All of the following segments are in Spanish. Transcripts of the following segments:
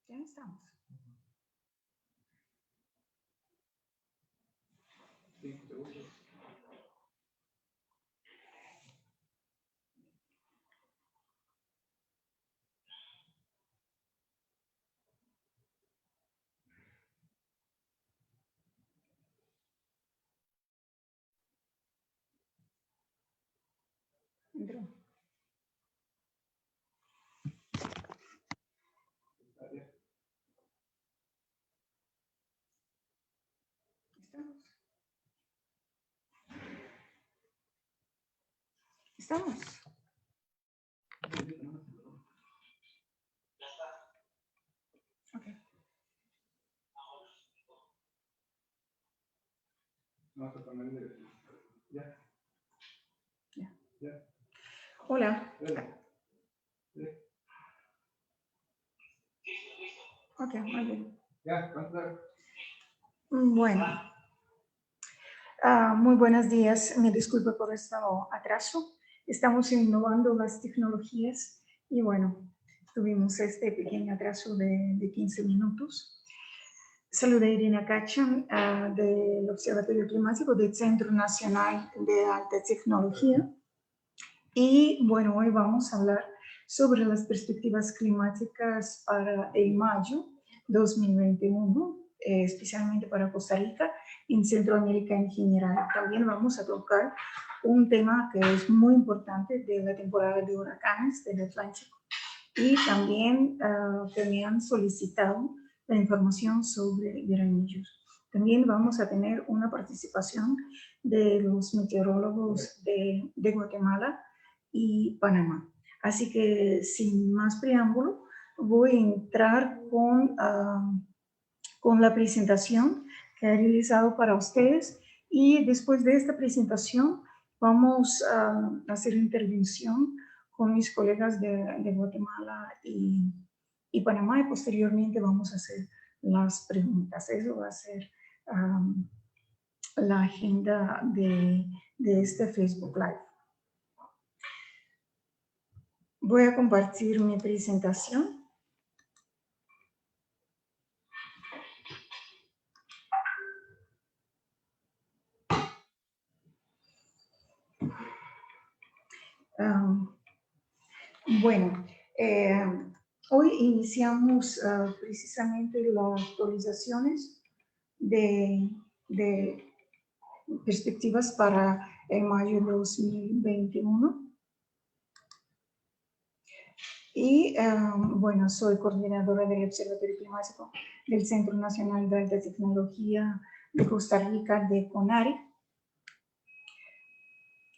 Ya estamos. Entró. ¿Estamos? Ok. Ya. Hola. Ok, muy bien. Bueno. Muy buenos días. Me disculpo por este atraso. Estamos innovando las tecnologías y bueno, tuvimos este pequeño atraso de 15 minutos. Saludo a Irina Kachan del Observatorio Climático del Centro Nacional de Alta Tecnología. Y bueno, hoy vamos a hablar sobre las perspectivas climáticas para el mayo 2021, especialmente para Costa Rica y en Centroamérica en general. También vamos a tocar un tema que es muy importante de la temporada de huracanes del Atlántico. Y también me han solicitado la información sobre granillos. También vamos a tener una participación de los meteorólogos de Guatemala y Panamá. Así que sin más preámbulo, voy a entrar con la presentación que he realizado para ustedes y después de esta presentación vamos a hacer intervención con mis colegas de Guatemala y Panamá y posteriormente vamos a hacer las preguntas. Eso va a ser la agenda de este Facebook Live. Voy a compartir mi presentación. Bueno, hoy iniciamos precisamente las actualizaciones de perspectivas para el mayo de 2021. Y bueno, soy coordinadora del Observatorio Climático del Centro Nacional de Alta Tecnología de Costa Rica, de CONARE.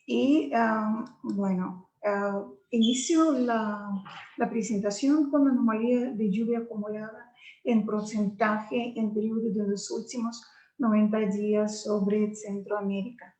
Y bueno, inicio la presentación con la anomalía de lluvia acumulada en porcentaje en periodo de los últimos 90 días sobre Centroamérica.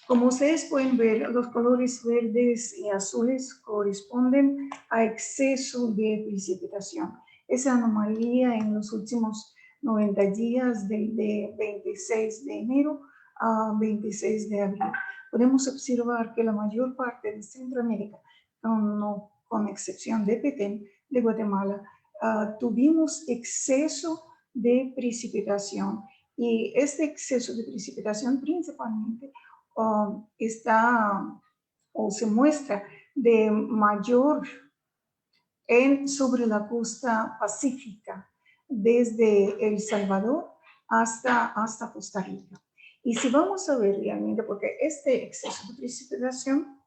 Como ustedes pueden ver, los colores verdes y azules corresponden a exceso de precipitación. Esa anomalía en los últimos 90 días, de 26 de enero a 26 de abril. Podemos observar que la mayor parte de Centroamérica, con excepción de Petén, de Guatemala, tuvimos exceso de precipitación. Y este exceso de precipitación principalmente está o se muestra de mayor sobre la costa pacífica, desde El Salvador hasta Costa Rica. Y si vamos a ver realmente, porque este exceso de precipitación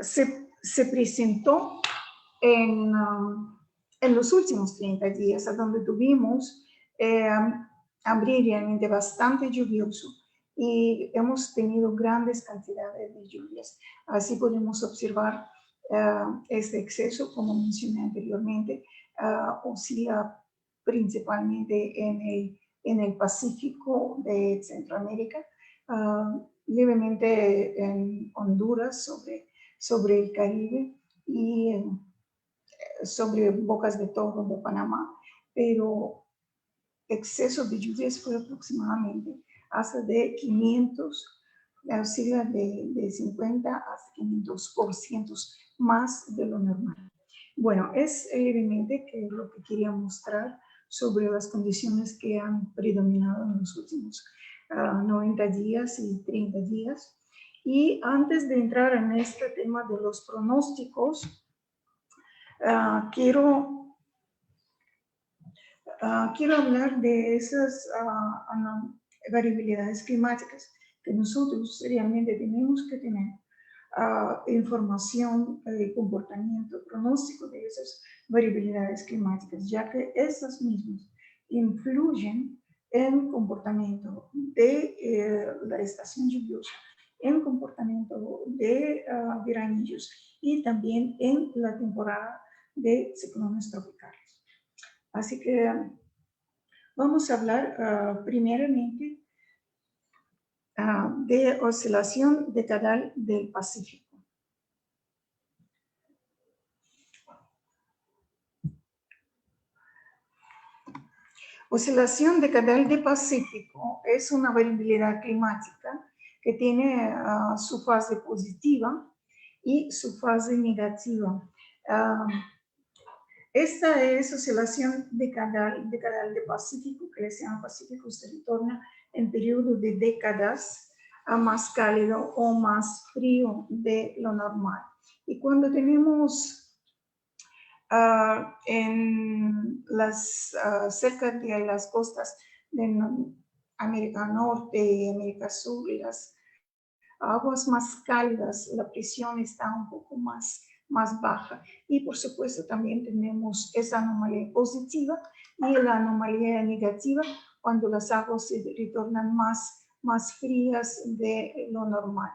se presentó en los últimos 30 días, a donde tuvimos abril realmente bastante lluvioso y hemos tenido grandes cantidades de lluvias. Así podemos observar este exceso, como mencioné anteriormente, oscila principalmente en el Pacífico de Centroamérica, levemente en Honduras, sobre el Caribe y sobre Bocas de Toro de Panamá, pero exceso de lluvias fue aproximadamente hasta de 500 oscila de 50 hasta 500% más de lo normal. Bueno, es evidente que lo que quería mostrar sobre las condiciones que han predominado en los últimos 90 días y 30 días. Y antes de entrar en este tema de los pronósticos, quiero hablar de esas variabilidades climáticas que nosotros realmente tenemos que tener información de comportamiento pronóstico de esas variabilidades climáticas, ya que esas mismas influyen en el comportamiento de la estación lluviosa, en el comportamiento de veranillos y también en la temporada de ciclones tropicales. Así que vamos a hablar primeramente de oscilación decadal del Pacífico. Oscilación decadal del Pacífico es una variabilidad climática que tiene su fase positiva y su fase negativa. Esta es oscilación decadal del Pacífico, que se llama Pacífico, se retorna en periodo de décadas a más cálido o más frío de lo normal. Y cuando tenemos cerca de las costas de América Norte y América Sur, las aguas más cálidas, la presión está un poco más baja. Y por supuesto también tenemos esa anomalía positiva y la anomalía negativa cuando las aguas se retornan más frías de lo normal.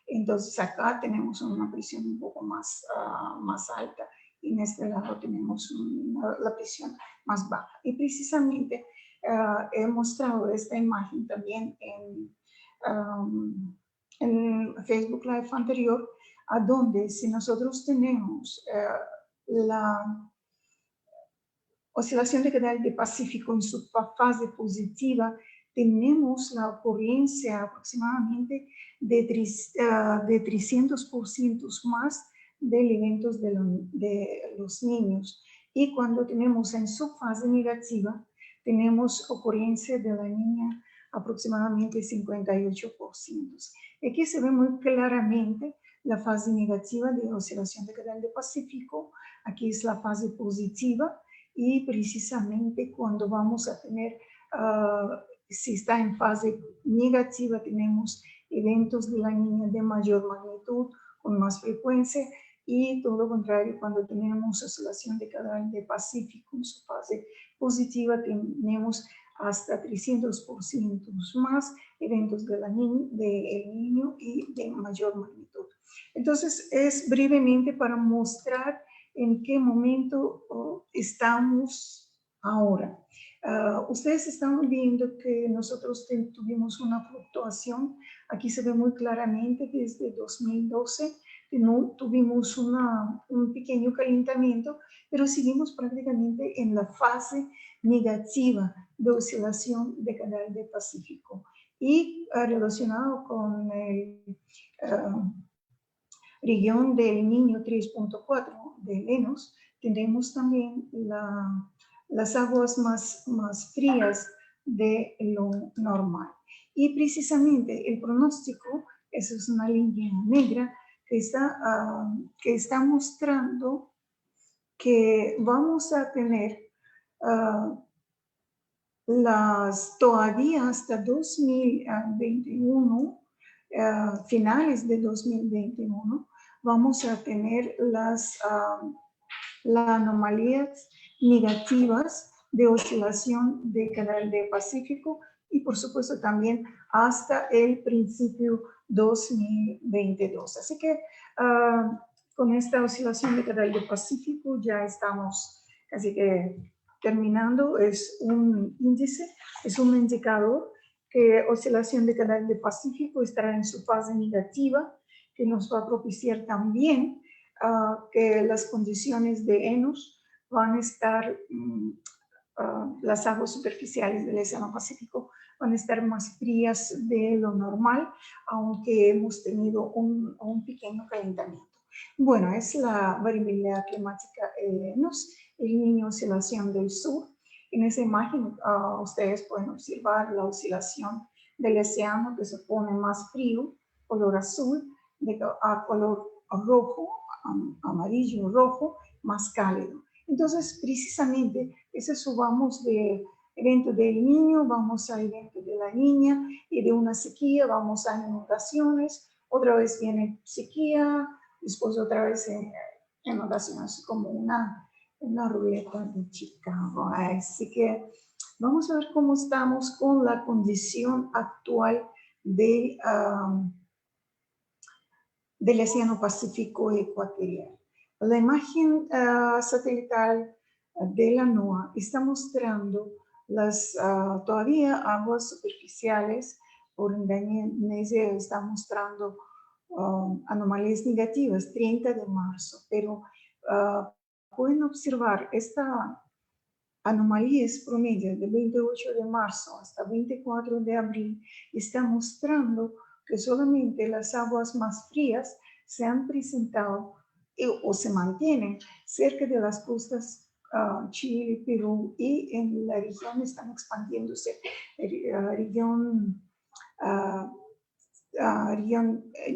Entonces acá tenemos una presión un poco más alta y en este lado tenemos la presión más baja. Y precisamente he mostrado esta imagen también en Facebook Live anterior, a donde si nosotros tenemos la oscilación decadal del Pacífico en su fase positiva, tenemos la ocurrencia aproximadamente de 300% más de eventos de los niños. Y cuando tenemos en su fase negativa, tenemos ocurrencia de la niña aproximadamente 58%. Aquí se ve muy claramente la fase negativa de oscilación decadal del Pacífico. Aquí es la fase positiva y precisamente cuando vamos a tener, si está en fase negativa, tenemos eventos de la niña de mayor magnitud, con más frecuencia, y todo lo contrario, cuando tenemos oscilación decadal del Pacífico en su fase positiva, tenemos hasta 300% más eventos del niño y de mayor magnitud. Entonces, es brevemente para mostrar en qué momento estamos ahora. Ustedes están viendo que nosotros tuvimos una fluctuación. Aquí se ve muy claramente desde 2012 tuvimos un pequeño calentamiento, pero seguimos prácticamente en la fase negativa de oscilación decadal del Pacífico. Y relacionado con el región del Niño 3.4 de Lenos, tenemos también las aguas más frías de lo normal. Y precisamente el pronóstico, esa es una línea negra que está mostrando que vamos a tener todavía hasta 2021, finales de 2021, vamos a tener las anomalías negativas de oscilación decadal del Pacífico y por supuesto también hasta el principio 2022. Así que con esta oscilación decadal del Pacífico ya estamos casi que terminando. Es un índice, es un indicador que oscilación decadal del Pacífico estará en su fase negativa, que nos va a propiciar también que las condiciones de ENOS van a estar las aguas superficiales del Océano Pacífico van a estar más frías de lo normal, aunque hemos tenido un pequeño calentamiento. Bueno, es la variabilidad climática el Niño oscilación del sur. En esa imagen ustedes pueden observar la oscilación del océano que se pone más frío, color azul, a color rojo, amarillo, rojo, más cálido. Entonces, precisamente, ese subamos de evento del niño, vamos a evento de la niña, y de una sequía vamos a inundaciones, otra vez viene sequía, después otra vez inundaciones, como una ruleta de Chicago. Así que vamos a ver cómo estamos con la condición actual del Océano Pacífico Ecuatorial. La imagen satelital de la NOAA está mostrando las todavía aguas superficiales. Por Indonesia está mostrando anomalías negativas 30 de marzo, pero pueden observar esta anomalía es promedio de 28 de marzo hasta 24 de abril, está mostrando que solamente las aguas más frías se han presentado o se mantienen cerca de las costas Chile, Perú, y en la región están expandiéndose, región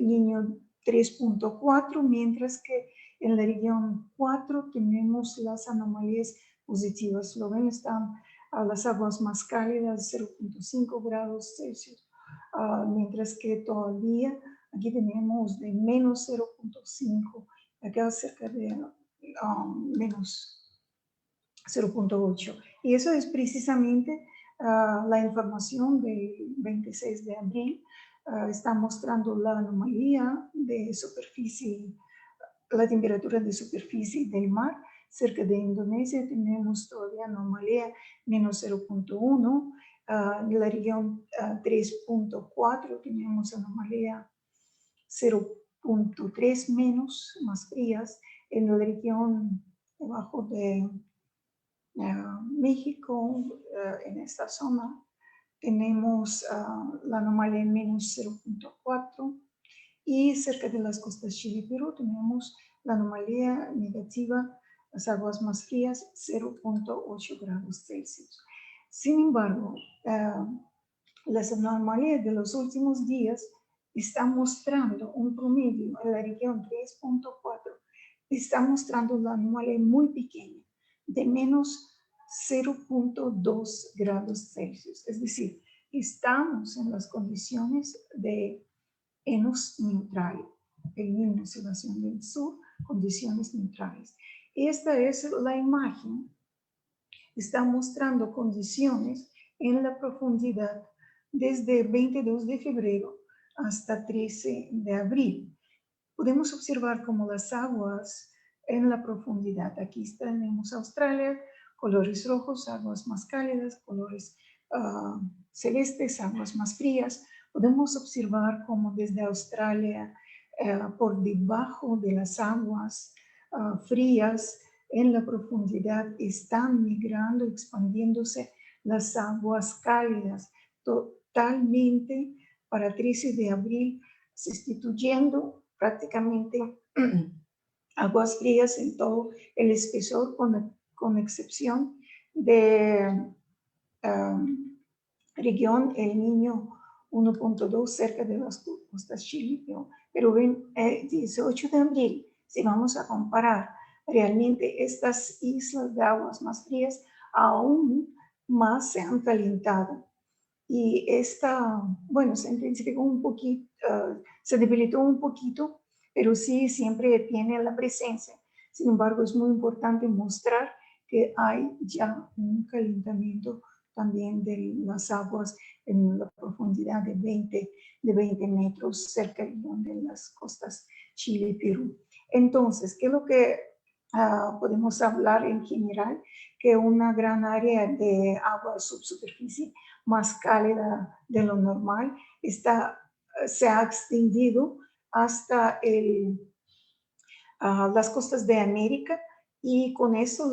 Niño 3.4, mientras que en la región 4 tenemos las anomalías positivas. Lo ven, están las aguas más cálidas, 0.5 grados Celsius, mientras que todavía aquí tenemos de menos 0.5, acá cerca de menos 0.8. Y eso es precisamente la información del 26 de abril. Está mostrando la anomalía de superficie, la temperatura de superficie del mar. Cerca de Indonesia tenemos todavía anomalía menos 0.1. En la región 3.4 tenemos anomalía 0.3 menos, más frías. En la región debajo de México, en esta zona, tenemos la anomalía menos 0.4, y cerca de las costas Chile y Perú tenemos la anomalía negativa, las aguas más frías, 0.8 grados Celsius. Sin embargo, las anomalías de los últimos días están mostrando un promedio en la región 3.4, está mostrando la anomalía muy pequeña, de menos 0.2 grados Celsius. Es decir, estamos en las condiciones de enos neutral, el Niño oscilación del sur, condiciones neutrales. Esta es la imagen, está mostrando condiciones en la profundidad desde 22 de febrero hasta 13 de abril. Podemos observar cómo las aguas en la profundidad, aquí tenemos Australia, colores rojos, aguas más cálidas, colores celestes, aguas más frías. Podemos observar cómo desde Australia, por debajo de las aguas frías, en la profundidad están migrando, expandiéndose las aguas cálidas, totalmente para 13 de abril, sustituyendo prácticamente aguas frías en todo el espesor, con excepción de región El Niño 1.2 cerca de las costas Chile. Pero ven, 18 de abril, si vamos a comparar realmente estas islas de aguas más frías, aún más se han calentado. Y esta, bueno, se intensificó un poquito, se debilitó un poquito, pero sí siempre tiene la presencia. Sin embargo, es muy importante mostrar que hay ya un calentamiento también de las aguas en la profundidad de 20 metros cerca de las costas Chile y Perú. Entonces, ¿qué es lo que podemos hablar en general? Que una gran área de agua subsuperficie más cálida de lo normal se ha extendido hasta las costas de América y con eso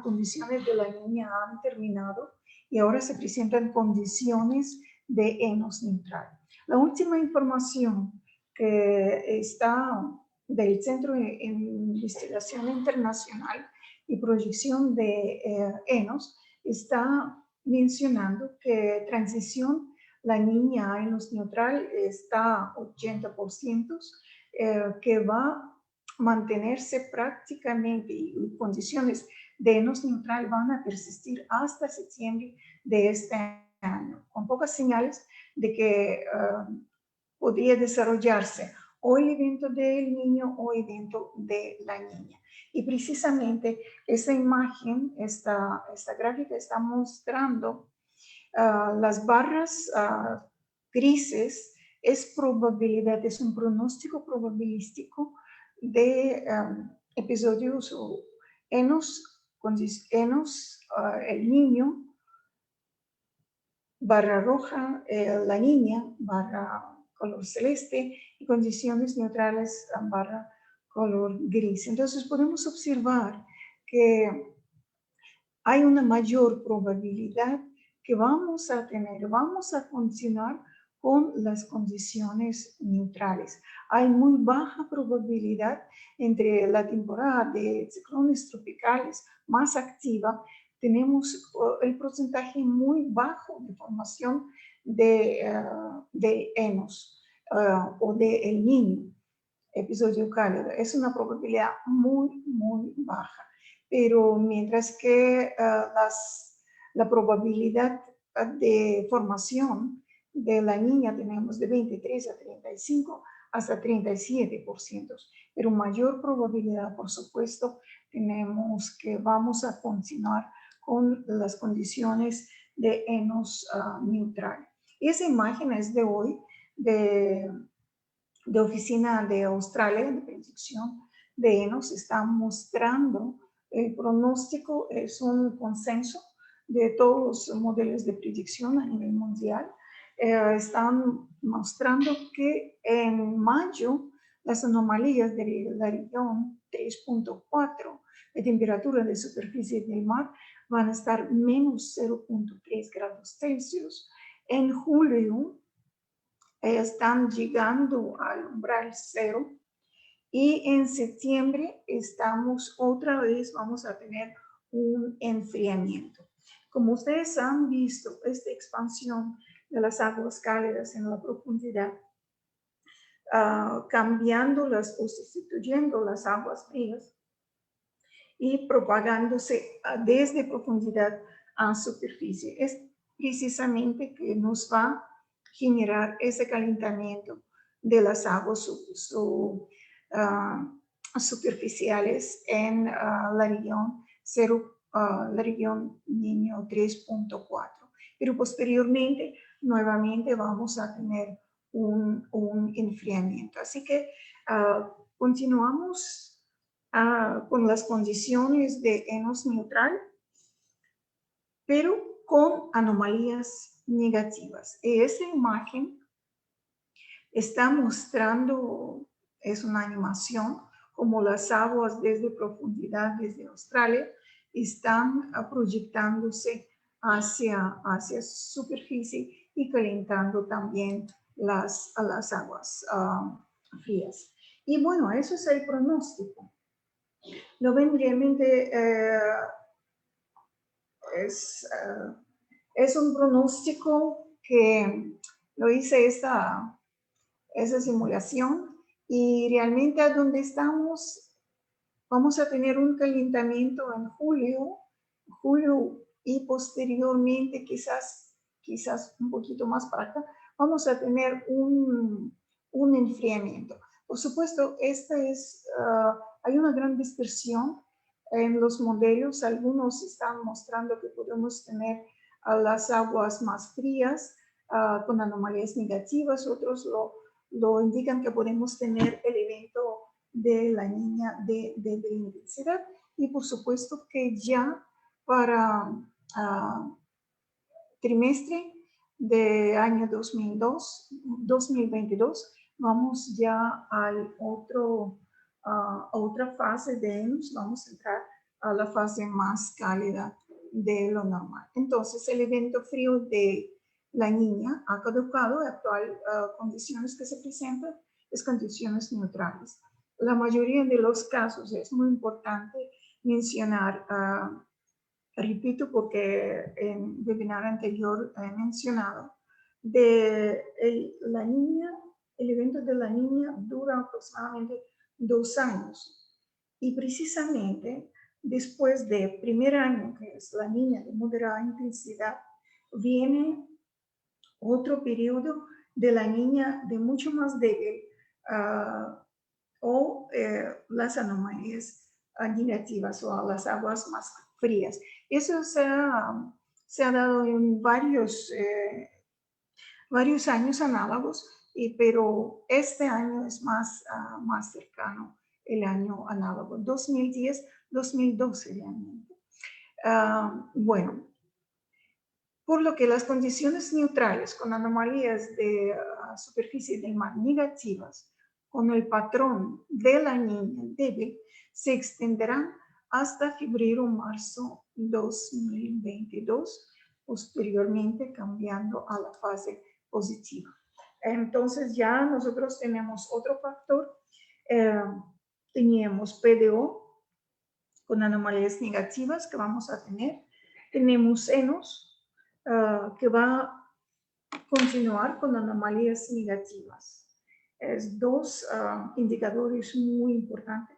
condiciones de la niña han terminado y ahora se presentan condiciones de enos neutral. La última información que está del Centro de Investigación Internacional y Proyección de enos está mencionando que transición la niña a enos neutral está 80%, que va a mantenerse prácticamente y condiciones de enos neutral van a persistir hasta septiembre de este año, con pocas señales de que podría desarrollarse o el evento del niño o evento de la niña. Y precisamente esta imagen, esta gráfica está mostrando las barras grises, es probabilidad, es un pronóstico probabilístico de episodios o enos, el niño, barra roja, la niña, barra color celeste, y condiciones neutrales, barra color gris. Entonces podemos observar que hay una mayor probabilidad que vamos a continuar con las condiciones neutrales. Hay muy baja probabilidad entre la temporada de ciclones tropicales más activa. Tenemos el porcentaje muy bajo de formación de enos o de El Niño, episodio cálido. Es una probabilidad muy, muy baja. Pero mientras que la probabilidad de formación de la niña tenemos de 23 a 35 hasta 37%, pero mayor probabilidad, por supuesto, tenemos que vamos a continuar con las condiciones de enos neutral. Esa imagen es de hoy, de Oficina de Australia de Predicción de enos, está mostrando el pronóstico, es un consenso de todos los modelos de predicción a nivel mundial. Están mostrando que en mayo las anomalías de la región 3.4 de temperatura de superficie del mar van a estar menos 0.3 grados Celsius. En julio están llegando al umbral cero y en septiembre vamos a tener un enfriamiento. Como ustedes han visto, esta expansión de las aguas cálidas en la profundidad, cambiándolas o sustituyendo las aguas frías y propagándose desde profundidad a superficie. Es precisamente que nos va a generar ese calentamiento de las aguas superficiales en la región 0, la región Niño 3.4. Pero posteriormente, nuevamente vamos a tener un enfriamiento. Así que continuamos con las condiciones de enos neutral, pero con anomalías negativas. Esta imagen está mostrando, es una animación, como las aguas desde profundidad, desde Australia, están proyectándose hacia superficie y calentando también las aguas frías. Y bueno, eso es el pronóstico. Lo ven realmente es un pronóstico que lo hice esa simulación y realmente a donde estamos vamos a tener un calentamiento en julio y posteriormente quizás un poquito más para acá vamos a tener un enfriamiento. Por supuesto, hay una gran dispersión en los modelos. Algunos están mostrando que podemos tener las aguas más frías con anomalías negativas, otros lo indican que podemos tener el evento de la niña de intensidad, y por supuesto que ya para trimestre de año 2022 vamos ya a otra fase de enos, vamos a entrar a la fase más cálida de lo normal. Entonces, el evento frío de la niña ha caducado. La actual condiciones que se presentan es condiciones neutrales. La mayoría de los casos es muy importante mencionar, repito porque en el webinar anterior he mencionado, el evento de la niña dura aproximadamente 2 años. Y precisamente después del primer año, que es la niña de moderada intensidad, viene otro periodo de la niña de mucho más débil o las anomalías negativas o las aguas más frías. Eso se ha dado en varios años análogos, pero este año es más cercano el año análogo, 2010-2012 realmente. Bueno, por lo que las condiciones neutrales con anomalías de superficie del mar negativas con el patrón de la niña débil se extenderán hasta febrero o marzo 2022, posteriormente cambiando a la fase positiva. Entonces ya nosotros tenemos otro factor, teníamos PDO con anomalías negativas que vamos a tener, tenemos senos que va a continuar con anomalías negativas. Es dos indicadores muy importantes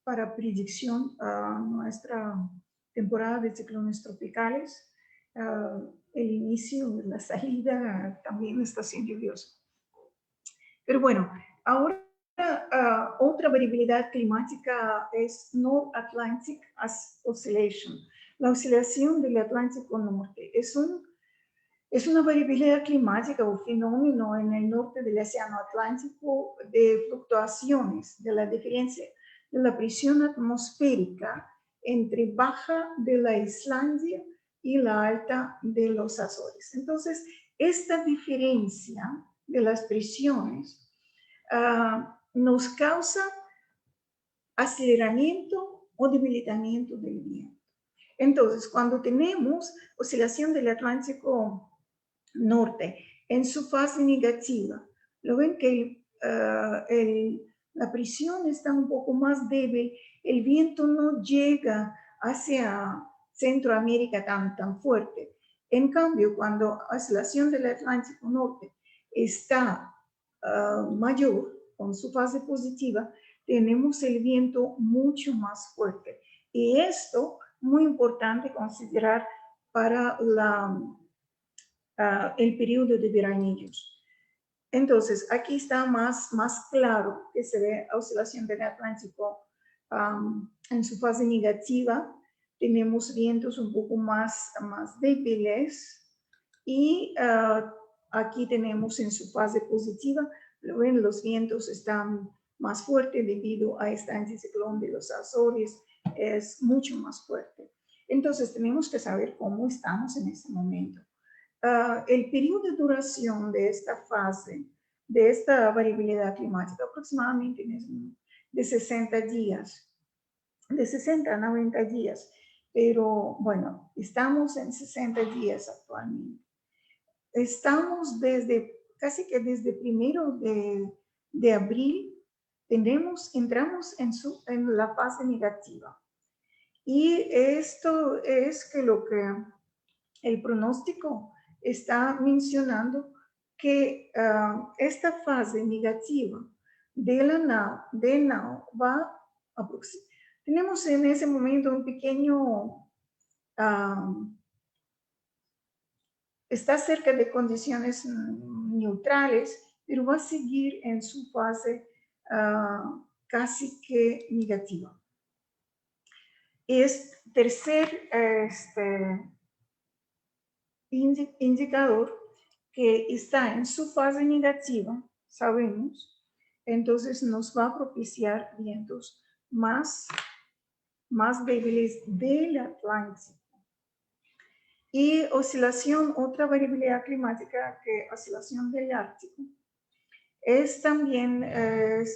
para predicción nuestra temporada de ciclones tropicales. El inicio, la salida también está siendo lluviosa. Pero bueno, ahora otra variabilidad climática es North Atlantic Oscillation. La oscilación del Atlántico Norte es una variabilidad climática o fenómeno en el norte del Océano Atlántico de fluctuaciones de la diferencia de la presión atmosférica entre baja de la Islandia y la alta de los Azores. Entonces, esta diferencia de las presiones nos causa aceleramiento o debilitamiento del viento. Entonces, cuando tenemos oscilación del Atlántico Norte en su fase negativa, lo ven que la presión está un poco más débil, el viento no llega hacia Centroamérica tan fuerte. En cambio, cuando la oscilación del Atlántico Norte está mayor, con su fase positiva, tenemos el viento mucho más fuerte. Y esto muy importante considerar para el periodo de veranillos. Entonces, aquí está más claro que se ve la oscilación del Atlántico en su fase negativa. Tenemos vientos un poco más débiles y aquí tenemos en su fase positiva, lo ven, los vientos están más fuertes debido a este anticiclón de los Azores, es mucho más fuerte. Entonces, tenemos que saber cómo estamos en este momento. El periodo de duración de esta fase, de esta variabilidad climática, aproximadamente de 60 días, de 60 a 90 días, pero bueno, estamos en 60 días actualmente. Estamos casi que desde primero de abril, entramos en la fase negativa. Y esto es que lo que el pronóstico está mencionando que esta fase negativa de NAO va a tenemos en ese momento un pequeño, está cerca de condiciones neutrales, pero va a seguir en su fase casi que negativa. Es tercer indicador que está en su fase negativa, sabemos, entonces nos va a propiciar vientos más débiles del Atlántico. Y oscilación, otra variabilidad climática que oscilación del Ártico, es también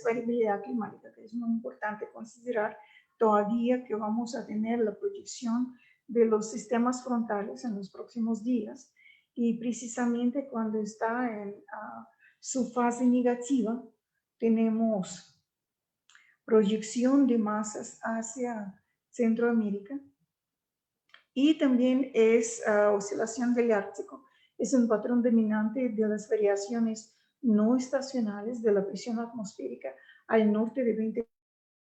variabilidad climática que es muy importante considerar todavía que vamos a tener la proyección de los sistemas frontales en los próximos días, y precisamente cuando está en su fase negativa, tenemos proyección de masas hacia Centroamérica, y también es oscilación del Ártico. Es un patrón dominante de las variaciones no estacionales de la presión atmosférica al norte de 20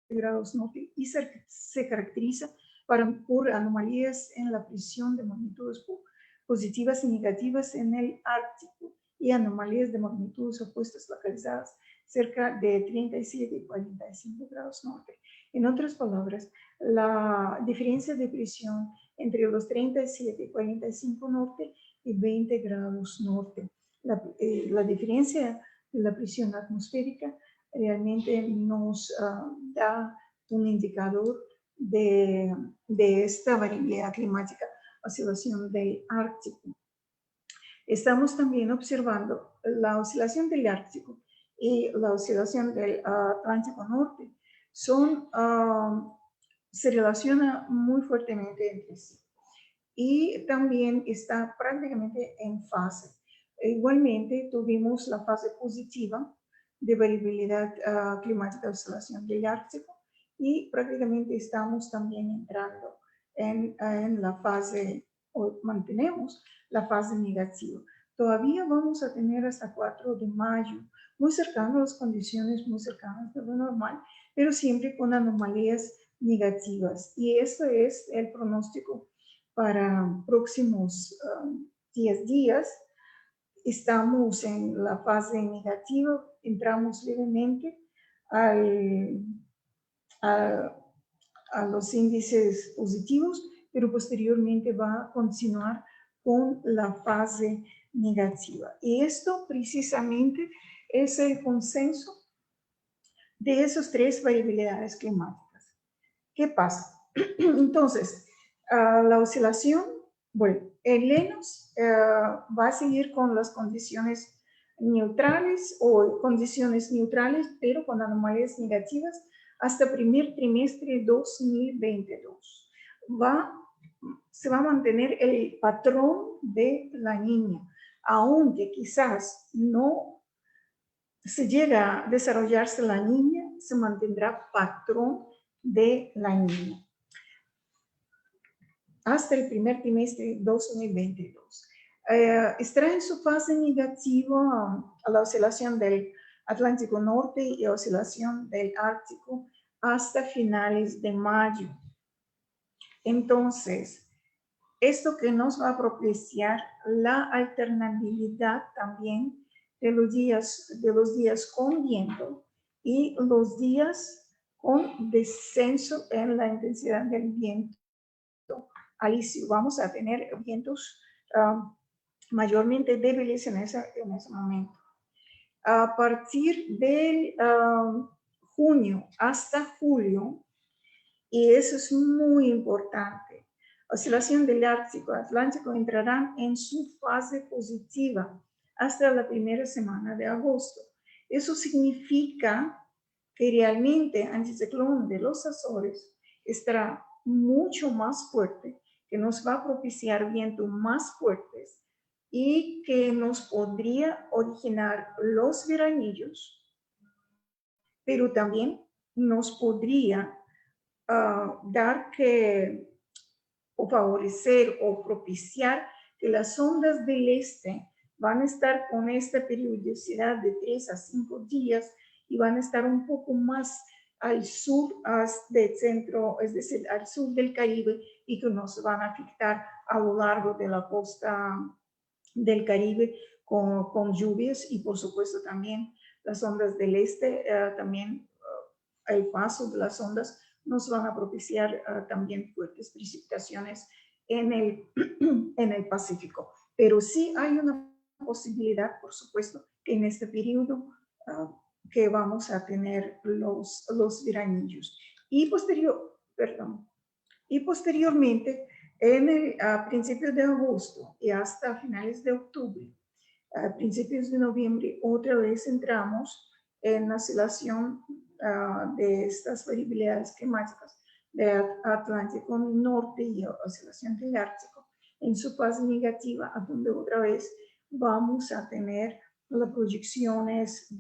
grados norte, y se caracteriza por anomalías en la presión de magnitudes positivas y negativas en el Ártico, y anomalías de magnitudes opuestas localizadas cerca de 37 y 45 grados norte. En otras palabras, la diferencia de presión entre los 37 y 45 norte y 20 grados norte. La diferencia de la presión atmosférica realmente nos da un indicador de esta variabilidad climática, oscilación del Ártico. Estamos también observando la oscilación del Ártico y la oscilación del Atlántico Norte. Se relacionan muy fuertemente entre sí, y también está prácticamente en fase. Igualmente tuvimos la fase positiva de variabilidad climática de oscilación del Ártico, y prácticamente estamos también entrando en la fase, o mantenemos la fase negativa. Todavía vamos a tener hasta 4 de mayo, muy cercano a las condiciones muy cercanas de lo normal, pero siempre con anomalías negativas. Y esto es el pronóstico para próximos 10 días. Estamos en la fase negativa, entramos levemente a los índices positivos, pero posteriormente va a continuar con la fase negativa. Y esto precisamente es el consenso de esas 3 variabilidades climáticas. ¿Qué pasa? Entonces, la oscilación, bueno, el Lenos va a seguir con las condiciones neutrales o condiciones neutrales, pero con anomalías negativas hasta primer trimestre 2022. Se va a mantener el patrón de la Niña, aunque quizás no se llega a desarrollarse la Niña, se mantendrá patrón de la Niña hasta el primer trimestre 2022. Estará en su fase negativa a la oscilación del Atlántico Norte y oscilación del Ártico hasta finales de mayo. Entonces, esto que nos va a propiciar la alternabilidad también de los días con viento y los días con descenso en la intensidad del viento. Alicio, vamos a tener vientos mayormente débiles en ese momento. A partir de junio hasta julio, y eso es muy importante, oscilación del Ártico Atlántico entrarán en su fase positiva hasta la primera semana de agosto. Eso significa que realmente el anticiclón de los Azores estará mucho más fuerte, que nos va a propiciar vientos más fuertes y que nos podría originar los veranillos, pero también nos podría dar que, o favorecer o propiciar que las ondas del este van a estar con esta periodicidad de 3 a 5 días y van a estar un poco más al sur del centro, es decir, al sur del Caribe, y que nos van a afectar a lo largo de la costa del Caribe con lluvias, y por supuesto también las ondas del este, también el paso de las ondas nos van a propiciar también fuertes precipitaciones en el Pacífico. Pero sí hay una posibilidad, por supuesto, que en este periodo que vamos a tener los veranillos. Y posteriormente, a principios de agosto y hasta finales de octubre, a principios de noviembre, otra vez entramos en la oscilación de estas variabilidades climáticas del Atlántico Norte y oscilación del Ártico en su fase negativa, a donde otra vez vamos a tener las proyecciones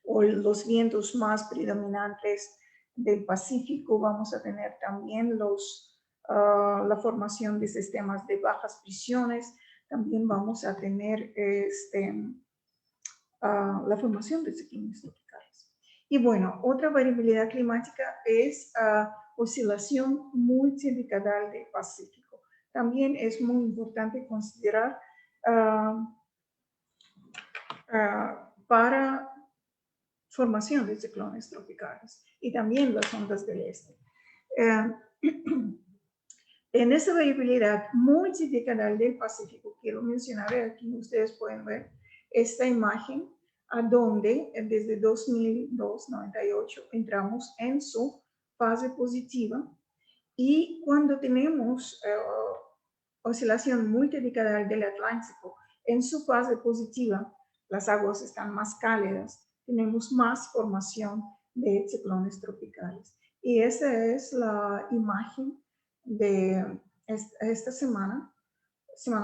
o los vientos más predominantes del Pacífico. Vamos a tener también la formación de sistemas de bajas presiones. También vamos a tener la formación de ciclones tropicales. Y bueno, otra variabilidad climática es oscilación multidecadal del Pacífico. También es muy importante considerar para formación de ciclones tropicales y también las ondas del este. En esta variabilidad multidecadal del Pacífico, quiero mencionar aquí, ustedes pueden ver esta imagen, a donde desde 2002-98 entramos en su fase positiva, y cuando tenemos oscilación multidecadal del Atlántico en su fase positiva, las aguas están más cálidas, tenemos más formación de ciclones tropicales. Y esa es la imagen de esta semana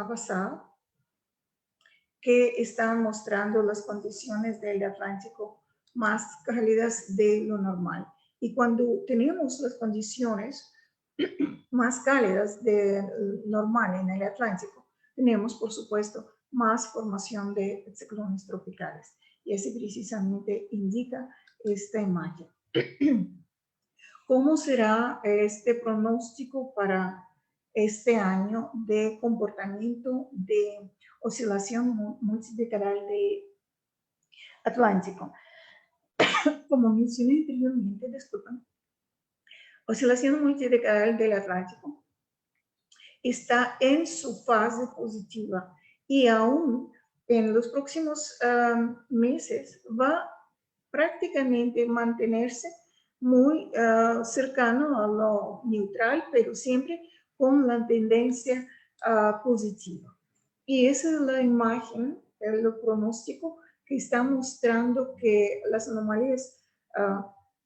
pasada, que están mostrando las condiciones del Atlántico más cálidas de lo normal. Y cuando tenemos las condiciones más cálidas de normal en el Atlántico, tenemos, por supuesto, más formación de ciclones tropicales. Y ese precisamente indica esta imagen. ¿Cómo será este pronóstico para este año de comportamiento de oscilación multidecadal del Atlántico? Como mencioné anteriormente, disculpen, oscilación multidecadal del Atlántico está en su fase positiva y aún en los próximos meses va prácticamente mantenerse muy cercano a lo neutral, pero siempre con la tendencia positiva. Y esa es la imagen, el pronóstico que está mostrando que las anomalías,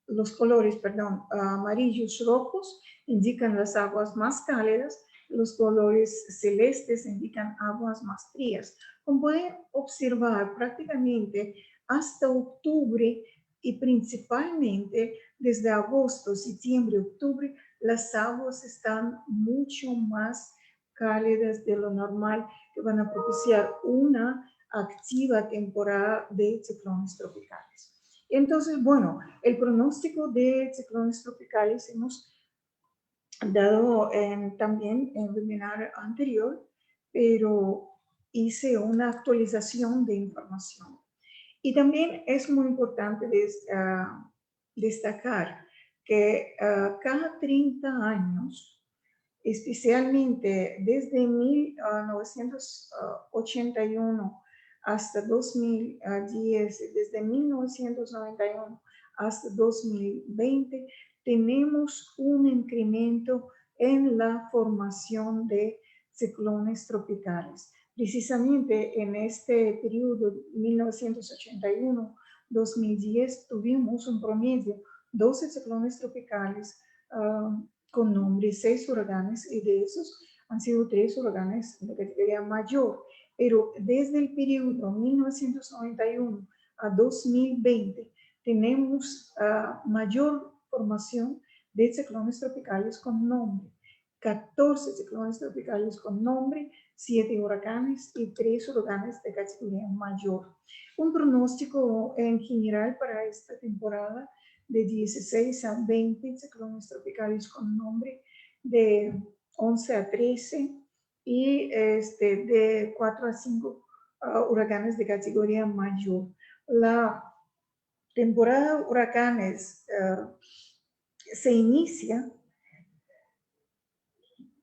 los colores, perdón, amarillos, rojos, indican las aguas más cálidas, los colores celestes indican aguas más frías. Como pueden observar, prácticamente hasta octubre y principalmente desde agosto, septiembre, octubre, las aguas están mucho más cálidas de lo normal, que van a propiciar una activa temporada de ciclones tropicales. Entonces, bueno, el pronóstico de ciclones tropicales hemos dado también en el webinar anterior, pero hice una actualización de información. Y también es muy importante destacar que cada 30 años, especialmente desde 1981 hasta 2010, desde 1991 hasta 2020, tenemos un incremento en la formación de ciclones tropicales. Precisamente en este periodo 1981-2010 tuvimos un promedio 12 ciclones tropicales con nombre, 6 huracanes, y de esos han sido 3 huracanes de categoría mayor. Pero desde el periodo 1991 a 2020 tenemos mayor formación de ciclones tropicales con nombre. 14 ciclones tropicales con nombre, 7 huracanes y 3 huracanes de categoría mayor. Un pronóstico en general para esta temporada de 16 a 20 ciclones tropicales con nombre, de 11 a 13 y de 4 a 5 huracanes de categoría mayor. La temporada de huracanes se inicia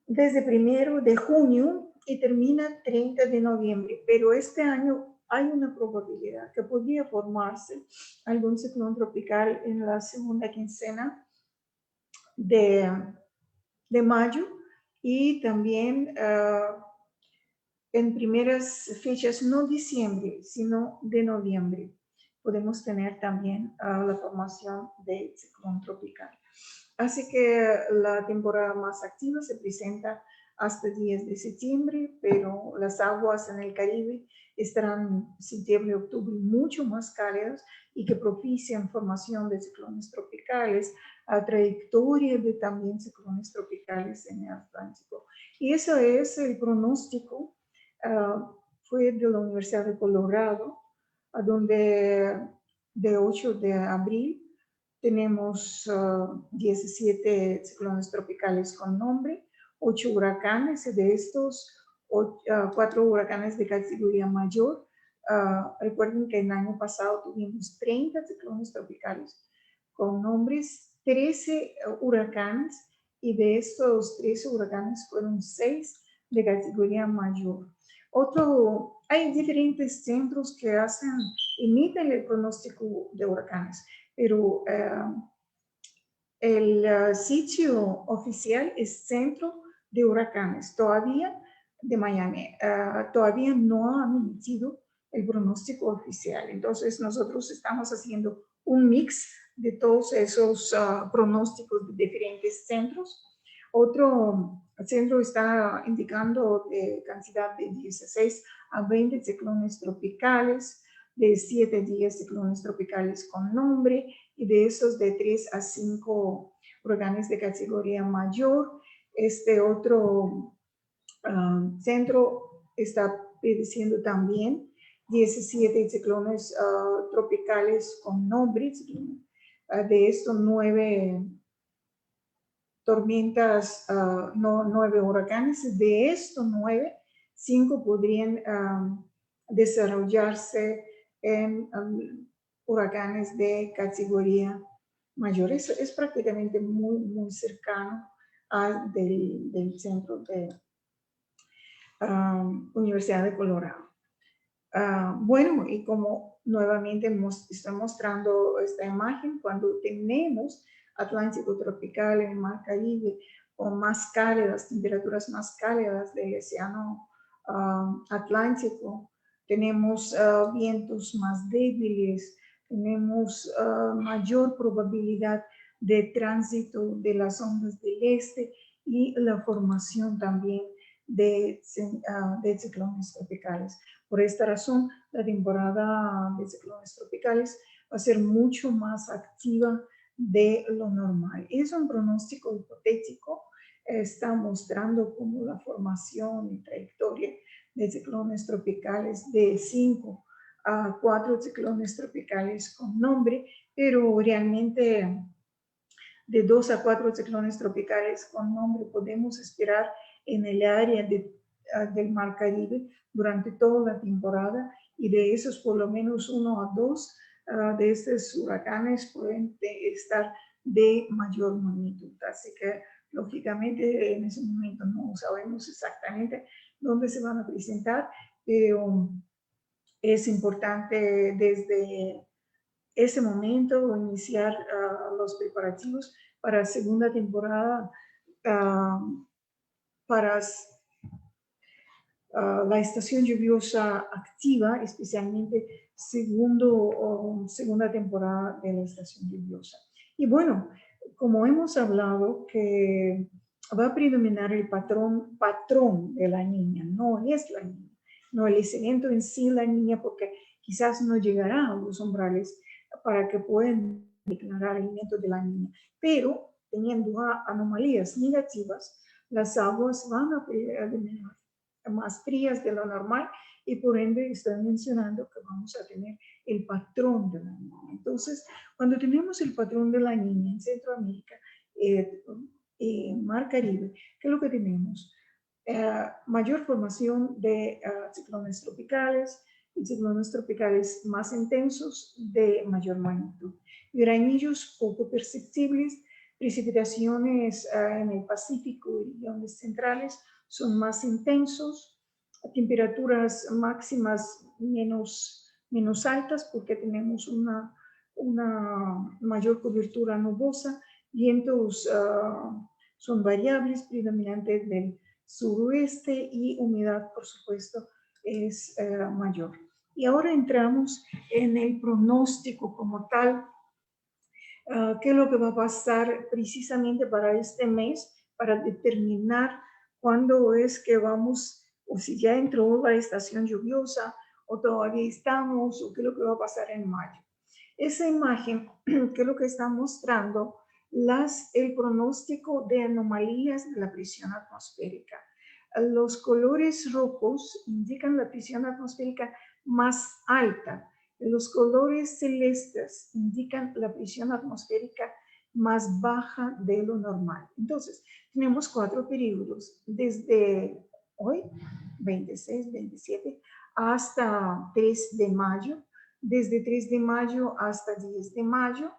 desde 1 de junio y termina 30 de noviembre, pero este año hay una probabilidad que podría formarse algún ciclón tropical en la segunda quincena de mayo y también en primeras fechas, no diciembre, sino de noviembre. Podemos tener también la formación de ciclón tropical. Así que la temporada más activa se presenta hasta 10 de septiembre, pero las aguas en el Caribe estarán septiembre y octubre mucho más cálidas y que propician formación de ciclones tropicales, a trayectoria de también ciclones tropicales en el Atlántico. Y ese es el pronóstico, fue de la Universidad de Colorado, a donde de 8 de abril tenemos 17 ciclones tropicales con nombre, 8 huracanes, de estos 4 huracanes de categoría mayor. Recuerden que el año pasado tuvimos 30 ciclones tropicales con nombres, 13 huracanes, y de estos 13 huracanes fueron 6 de categoría mayor. Hay diferentes centros que emiten el pronóstico de huracanes, pero el sitio oficial es Centro de Huracanes, todavía de Miami. Todavía no ha emitido el pronóstico oficial. Entonces nosotros estamos haciendo un mix de todos esos pronósticos de diferentes centros. Otro centro está indicando de cantidad de 16 a 20 ciclones tropicales, de 7 a 10 ciclones tropicales con nombre, y de esos de 3 a 5 huracanes de categoría mayor. Este otro centro está prediciendo también 17 ciclones tropicales con nombre. De estos 9 tormentas, 9 huracanes. De estos 9, 5 podrían desarrollarse en huracanes de categoría mayor. Es prácticamente muy cercano al del centro de Universidad de Colorado. Bueno, y como nuevamente estoy mostrando esta imagen, cuando tenemos Atlántico tropical en el Mar Caribe, o más cálidas, temperaturas más cálidas del océano Atlántico, tenemos vientos más débiles, tenemos mayor probabilidad de tránsito de las ondas del este y la formación también de ciclones tropicales. Por esta razón, la temporada de ciclones tropicales va a ser mucho más activa de lo normal. Es un pronóstico hipotético, está mostrando cómo la formación y trayectoria de ciclones tropicales de 5 a 4 ciclones tropicales con nombre, pero realmente de 2 a 4 ciclones tropicales con nombre podemos esperar en el área del Mar Caribe durante toda la temporada, y de esos por lo menos 1 a 2 de estos huracanes pueden estar de mayor magnitud. Así que lógicamente en ese momento no sabemos exactamente dónde se van a presentar, pero es importante desde ese momento iniciar los preparativos para la segunda temporada, para la estación lluviosa activa, especialmente segunda temporada de la estación lluviosa. Y bueno, como hemos hablado, que va a predominar el patrón de la niña, no es la niña, no el evento en sí la niña, porque quizás no llegará a los umbrales para que puedan declarar el evento de la niña, pero teniendo anomalías negativas, las aguas van a predominar más frías de lo normal, y por ende estoy mencionando que vamos a tener el patrón de la niña. Entonces, cuando tenemos el patrón de la niña en Centroamérica, Mar Caribe, ¿qué es lo que tenemos? Mayor formación de ciclones tropicales, y ciclones tropicales más intensos de mayor magnitud, granillos poco perceptibles, precipitaciones en el Pacífico y regiones centrales son más intensos, temperaturas máximas menos altas porque tenemos una mayor cobertura nubosa, vientos son variables, predominantes del suroeste, y humedad, por supuesto, es mayor. Y ahora entramos en el pronóstico como tal qué es lo que va a pasar precisamente para este mes, para determinar cuándo es que vamos, o si ya entró la estación lluviosa, o todavía estamos, o qué es lo que va a pasar en mayo. Esa imagen, que es lo que está mostrando el pronóstico de anomalías de la presión atmosférica. Los colores rojos indican la presión atmosférica más alta. Los colores celestes indican la presión atmosférica más baja de lo normal. Entonces, tenemos 4 periodos, desde hoy, 26, 27, hasta 3 de mayo, desde 3 de mayo hasta 10 de mayo,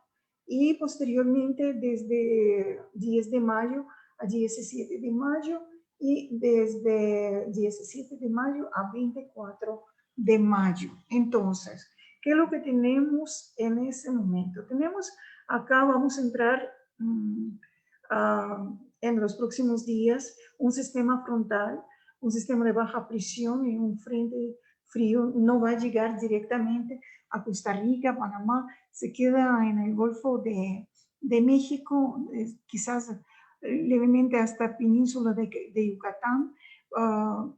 y posteriormente desde 10 de mayo a 17 de mayo, y desde 17 de mayo a 24 de mayo. Entonces, ¿qué es lo que tenemos en ese momento? Tenemos acá, vamos a entrar en los próximos días, un sistema frontal, un sistema de baja presión y un frente frío. No va a llegar directamente a Costa Rica, Panamá, se queda en el Golfo de México, quizás levemente hasta península de Yucatán.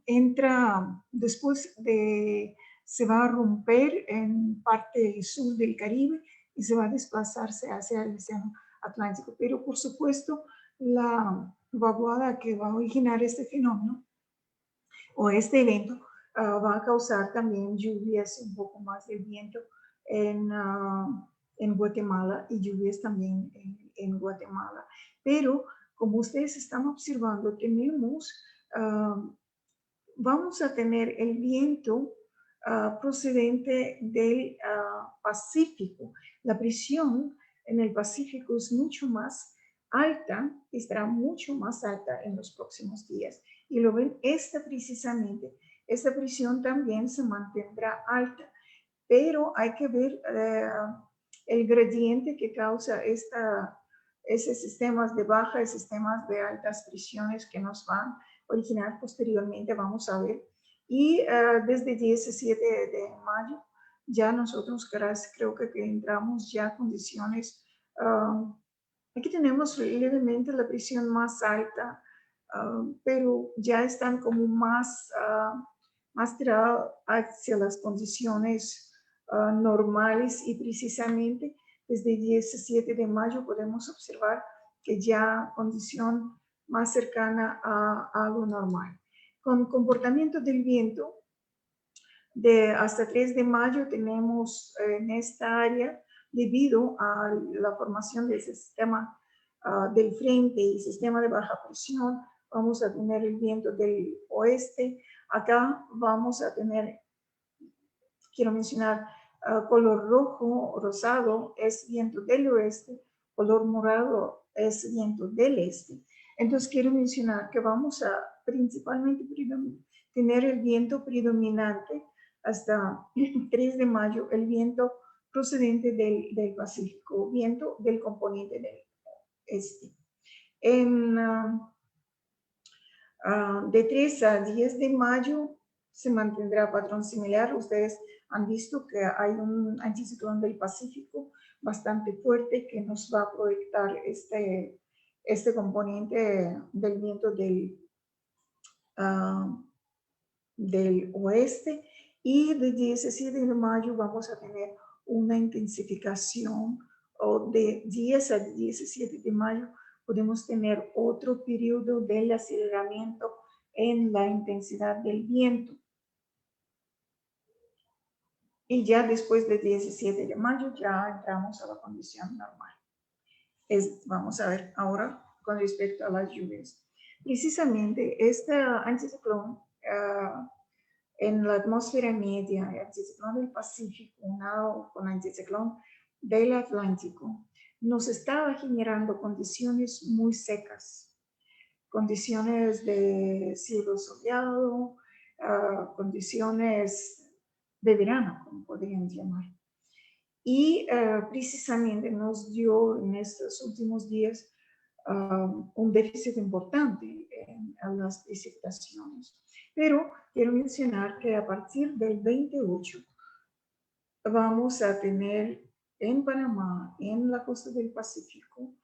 Entra después se va a romper en parte sur del Caribe y se va a desplazarse hacia el Océano Atlántico. Pero por supuesto, la vaguada que va a originar este fenómeno o este evento va a causar también lluvias, un poco más de viento en Guatemala, y lluvias también en Guatemala. Pero como ustedes están observando, vamos a tener el viento procedente del Pacífico. La presión en el Pacífico es mucho más alta, estará mucho más alta en los próximos días. Y lo ven, precisamente, esta presión también se mantendrá alta, pero hay que ver el gradiente que causa esos sistemas de baja y sistemas de altas presiones que nos van a originar posteriormente, vamos a ver. Y desde 17 de mayo ya nosotros creo que entramos ya a condiciones, aquí tenemos levemente la presión más alta, pero ya están como más tirados hacia las condiciones normales, y precisamente desde 17 de mayo podemos observar que ya condición más cercana a lo normal. Con comportamiento del viento, de hasta 3 de mayo tenemos en esta área, debido a la formación del sistema del frente y sistema de baja presión, vamos a tener el viento del oeste. Acá vamos a tener, quiero mencionar, color rojo, rosado es viento del oeste, color morado es viento del este. Entonces quiero mencionar que vamos a principalmente tener el viento predominante hasta 3 de mayo, el viento procedente del Pacífico, viento del componente del este. De 3 a 10 de mayo se mantendrá patrón similar. Ustedes han visto que hay un anticiclón del Pacífico bastante fuerte que nos va a proyectar este componente del viento del oeste, y de 17 de mayo vamos a tener una intensificación, o de 10 a 17 de mayo podemos tener otro periodo del aceleramiento en la intensidad del viento. Y ya después de 17 de mayo ya entramos a la condición normal. Vamos a ver ahora con respecto a las lluvias. Precisamente este anticiclón en la atmósfera media, el anticiclón del Pacífico unado con el anticiclón del Atlántico, nos estaba generando condiciones muy secas, condiciones de cielo soleado, condiciones de verano, como podrían llamar. Y precisamente nos dio en estos últimos días un déficit importante en las precipitaciones. Pero quiero mencionar que a partir del 28 vamos a tener en Panamá, en la costa del Pacífico,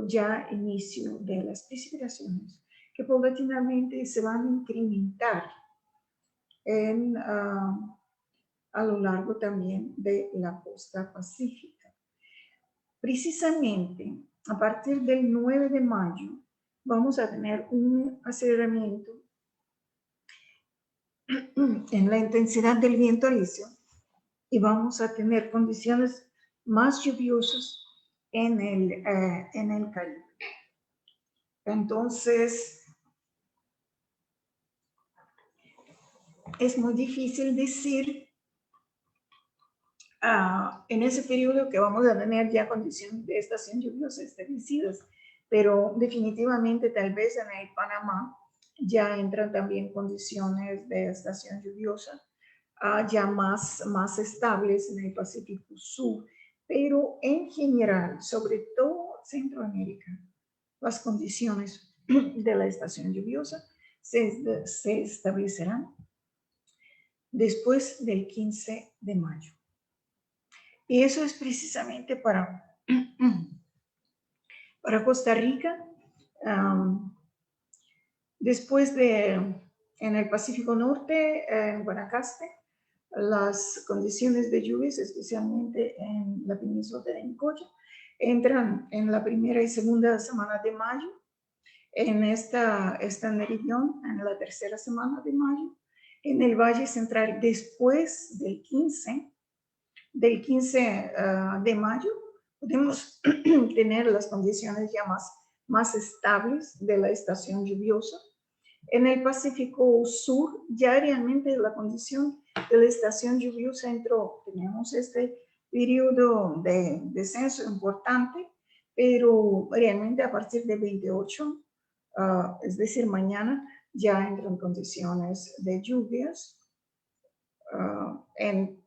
ya inicio de las precipitaciones que paulatinamente se van a incrementar a lo largo también de la costa pacífica. Precisamente a partir del 9 de mayo vamos a tener un aceleramiento en la intensidad del viento alisio y vamos a tener condiciones más lluviosas en el Caribe. Entonces, es muy difícil decir en ese periodo que vamos a tener ya condiciones de estación lluviosa establecidas, pero definitivamente tal vez en el Panamá ya entran también condiciones de estación lluviosa ya más estables en el Pacífico Sur, pero en general, sobre todo Centroamérica, las condiciones de la estación lluviosa se establecerán después del 15 de mayo. Y eso es precisamente para Costa Rica. Después en el Pacífico Norte, en Guanacaste, las condiciones de lluvias, especialmente en la península de Nicoya, entran en la primera y segunda semana de mayo. En esta región, en la tercera semana de mayo. En el Valle Central, después del 15 de mayo, podemos tener las condiciones ya más estables de la estación lluviosa. En el Pacífico Sur, ya realmente la condición de la estación lluviosa entró. Tenemos este periodo de descenso importante, pero realmente a partir del 28, es decir, mañana, ya entran condiciones de lluvias,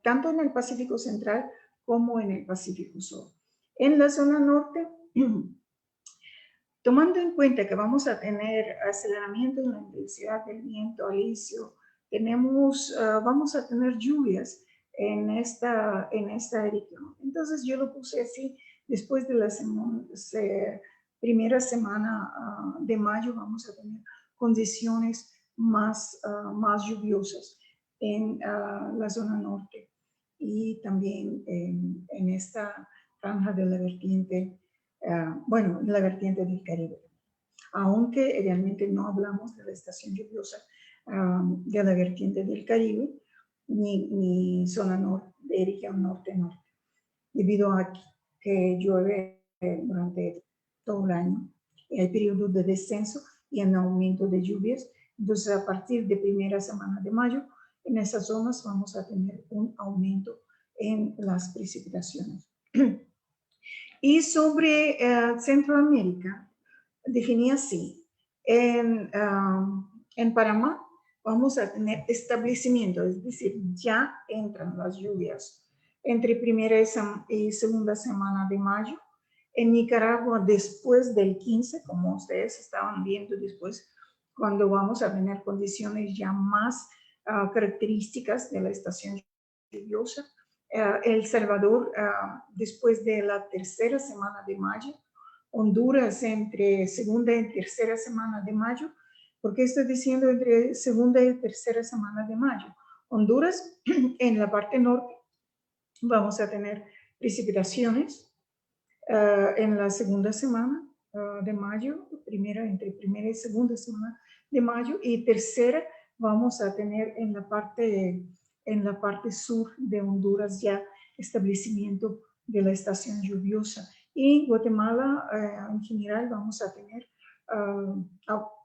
tanto en el Pacífico Central como en el Pacífico Sur. En la zona norte, tomando en cuenta que vamos a tener aceleramiento en la intensidad del viento alisio, vamos a tener lluvias en esta región. Entonces yo lo puse así, después de la primera semana de mayo vamos a tener condiciones más lluviosas en la zona norte y también en esta franja de la vertiente la vertiente del Caribe. Aunque realmente no hablamos de la estación lluviosa de la vertiente del Caribe, ni zona norte, de región norte-norte, debido a que llueve durante todo el año. Hay periodos de descenso y en aumento de lluvias. Entonces, a partir de primera semana de mayo, en esas zonas vamos a tener un aumento en las precipitaciones. Y sobre Centroamérica, definí así. En Panamá vamos a tener establecimiento, es decir, ya entran las lluvias entre primera y segunda semana de mayo. En Nicaragua, después del 15, como ustedes estaban viendo después, cuando vamos a tener condiciones ya más características de la estación lluviosa. El Salvador, después de la tercera semana de mayo. Honduras entre segunda y tercera semana de mayo. ¿Por qué estoy diciendo entre segunda y tercera semana de mayo? Honduras, en la parte norte, vamos a tener precipitaciones en la segunda semana de mayo, entre primera y segunda semana de mayo, y tercera vamos a tener en la parte sur de Honduras ya establecimiento de la estación lluviosa. Y Guatemala, en general, vamos a tener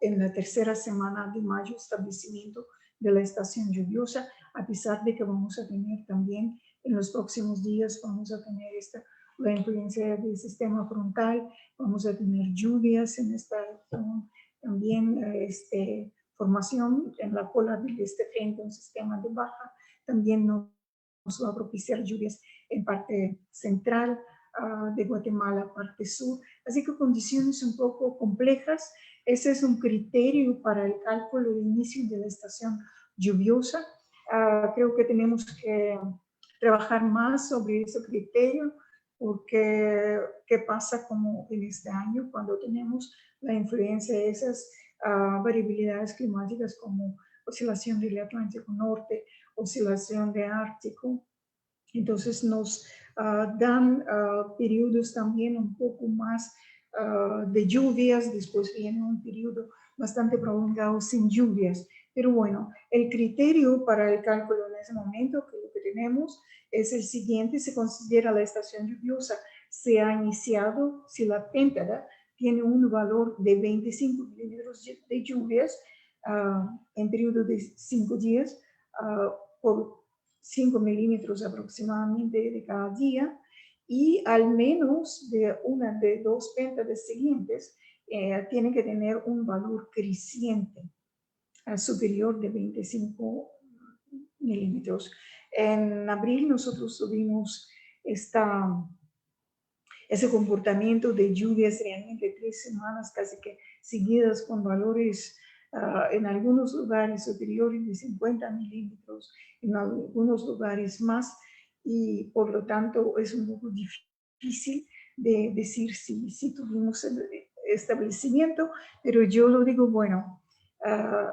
en la tercera semana de mayo establecimiento de la estación lluviosa, a pesar de que vamos a tener también en los próximos días, vamos a tener la influencia del sistema frontal, vamos a tener lluvias en esta región, también formación en la cola de este frente, un sistema de baja, también nos va a propiciar lluvias en parte central de Guatemala, parte sur, así que condiciones un poco complejas. Ese es un criterio para el cálculo de inicio de la estación lluviosa. Creo que tenemos que trabajar más sobre ese criterio porque ¿qué pasa como en este año cuando tenemos la influencia de esas variabilidades climáticas como oscilación del Atlántico Norte, oscilación de Ártico? Entonces nos dan periodos también un poco más de lluvias, después viene un periodo bastante prolongado sin lluvias. Pero bueno, el criterio para el cálculo en ese momento, que lo que tenemos es el siguiente: se considera la estación lluviosa, se ha iniciado si la péntada tiene un valor de 25 milímetros de lluvias en periodo de 5 días por 5 milímetros aproximadamente de cada día, y al menos de una de dos péntadas siguientes tiene que tener un valor creciente superior de 25 milímetros. En abril nosotros tuvimos ese comportamiento de lluvias realmente 3 semanas casi que seguidas con valores en algunos lugares superiores de 50 milímetros, en algunos lugares más, y por lo tanto es un poco difícil de decir si tuvimos el establecimiento, pero yo lo digo, bueno,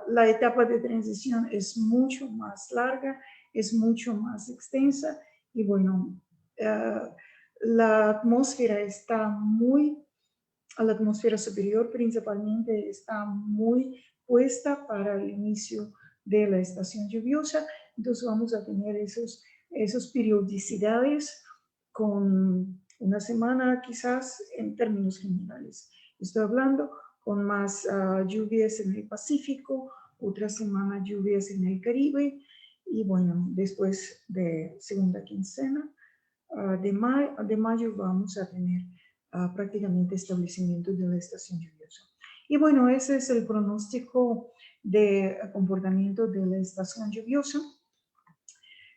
la etapa de transición es mucho más larga, es mucho más extensa, y bueno, la atmósfera la atmósfera superior principalmente está muy puesta para el inicio de la estación lluviosa. Entonces vamos a tener esos periodicidades con una semana quizás en términos generales. Estoy hablando con más lluvias en el Pacífico, otra semana lluvias en el Caribe, y bueno, después de segunda quincena de mayo vamos a tener prácticamente establecimiento de la estación lluviosa. Y bueno, ese es el pronóstico de comportamiento de la estación lluviosa.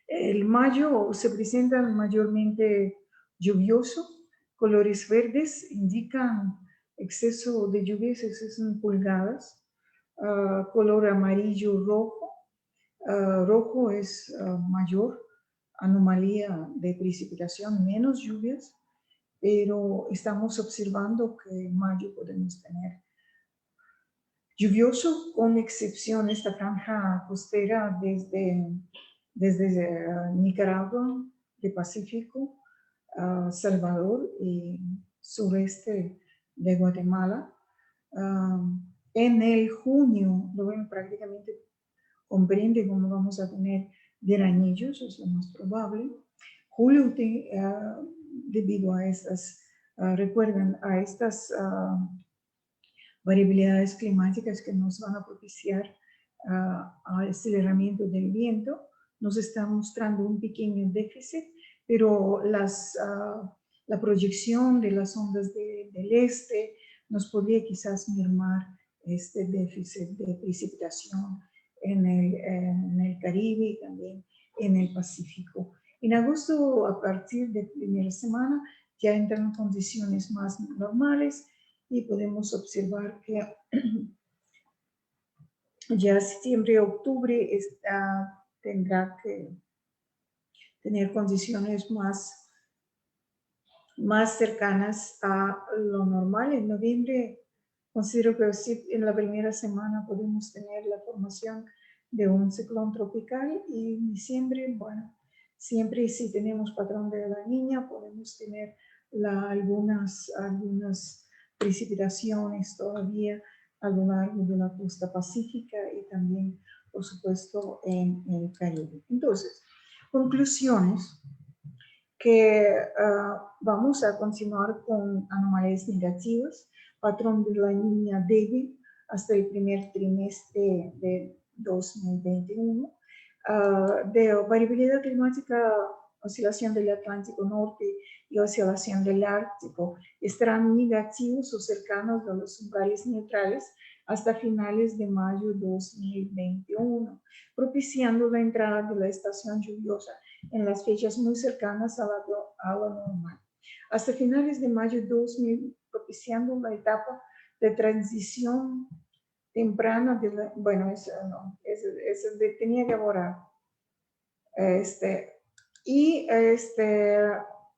El mayo se presenta mayormente lluvioso. Colores verdes indican exceso de lluvias, exceso en pulgadas. Color amarillo rojo. Rojo es mayor anomalía de precipitación, menos lluvias, pero estamos observando que en mayo podemos tener lluvioso, con excepción esta franja costera desde Nicaragua, de Pacífico, Salvador y sureste de Guatemala. En el junio, lo ven prácticamente comprende cómo vamos a tener veranillos, es lo más probable. Julio, debido a estas, recuerden, a estas variabilidades climáticas que nos van a propiciar al aceleramiento del viento, nos está mostrando un pequeño déficit, pero la proyección de las ondas del este nos podría quizás mermar este déficit de precipitación en el Caribe y también en el Pacífico. En agosto, a partir de primera semana, ya entran condiciones más normales y podemos observar que ya septiembre, octubre tendrá que tener condiciones más cercanas a lo normal. En noviembre considero que sí, en la primera semana podemos tener la formación de un ciclón tropical, y en diciembre, bueno, siempre si tenemos patrón de la Niña podemos tener algunas precipitaciones todavía a lo largo de la costa pacífica y también, por supuesto, en el Caribe. Entonces, conclusiones: que vamos a continuar con anomalías negativas, patrón de la Niña débil hasta el primer trimestre de 2021, de variabilidad climática, oscilación del Atlántico Norte y oscilación del Ártico estarán negativos o cercanos a los umbrales neutrales hasta finales de mayo 2021, propiciando la entrada de la estación lluviosa en las fechas muy cercanas a la normal. Hasta finales de mayo 2000, propiciando la etapa de transición temprana bueno, eso no, tenía que borrar.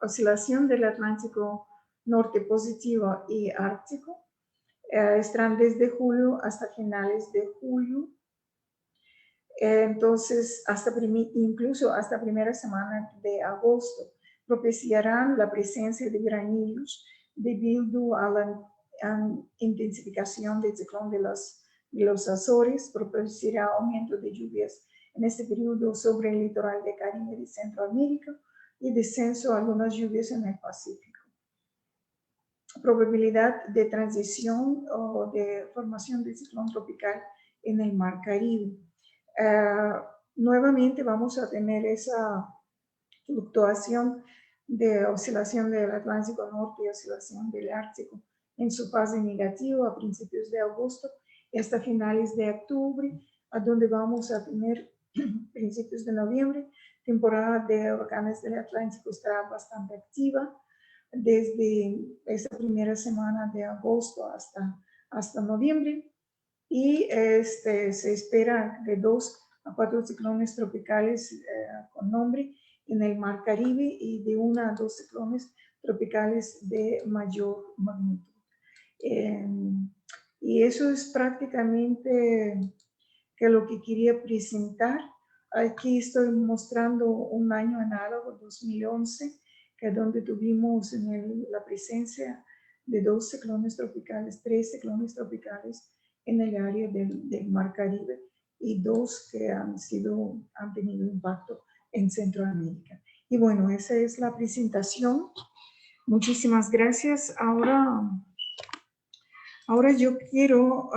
oscilación del Atlántico Norte positiva y Ártico estarán desde julio hasta finales de julio. Entonces, incluso hasta primera semana de agosto, propiciarán la presencia de granillos debido a la intensificación del ciclón de los Azores, producirá aumento de lluvias en este periodo sobre el litoral de Caribe y Centroamérica y descenso de algunas lluvias en el Pacífico. Probabilidad de transición o de formación de ciclón tropical en el Mar Caribe. Nuevamente vamos a tener esa fluctuación de oscilación del Atlántico Norte y oscilación del Ártico en su fase negativa a principios de agosto y hasta finales de octubre, a donde vamos a tener principios de noviembre, temporada de huracanes del Atlántico estará bastante activa desde esa primera semana de agosto hasta noviembre, y se espera de 2 a 4 ciclones tropicales con nombre en el Mar Caribe y de 1 a 2 ciclones tropicales de mayor magnitud. Y eso es prácticamente que lo que quería presentar. Aquí estoy mostrando un año análogo, 2011, que es donde tuvimos la presencia de 2 ciclones tropicales, 3 ciclones tropicales en el área del Mar Caribe y 2 que han tenido impacto en Centroamérica. Y bueno, esa es la presentación. Muchísimas gracias. Ahora yo quiero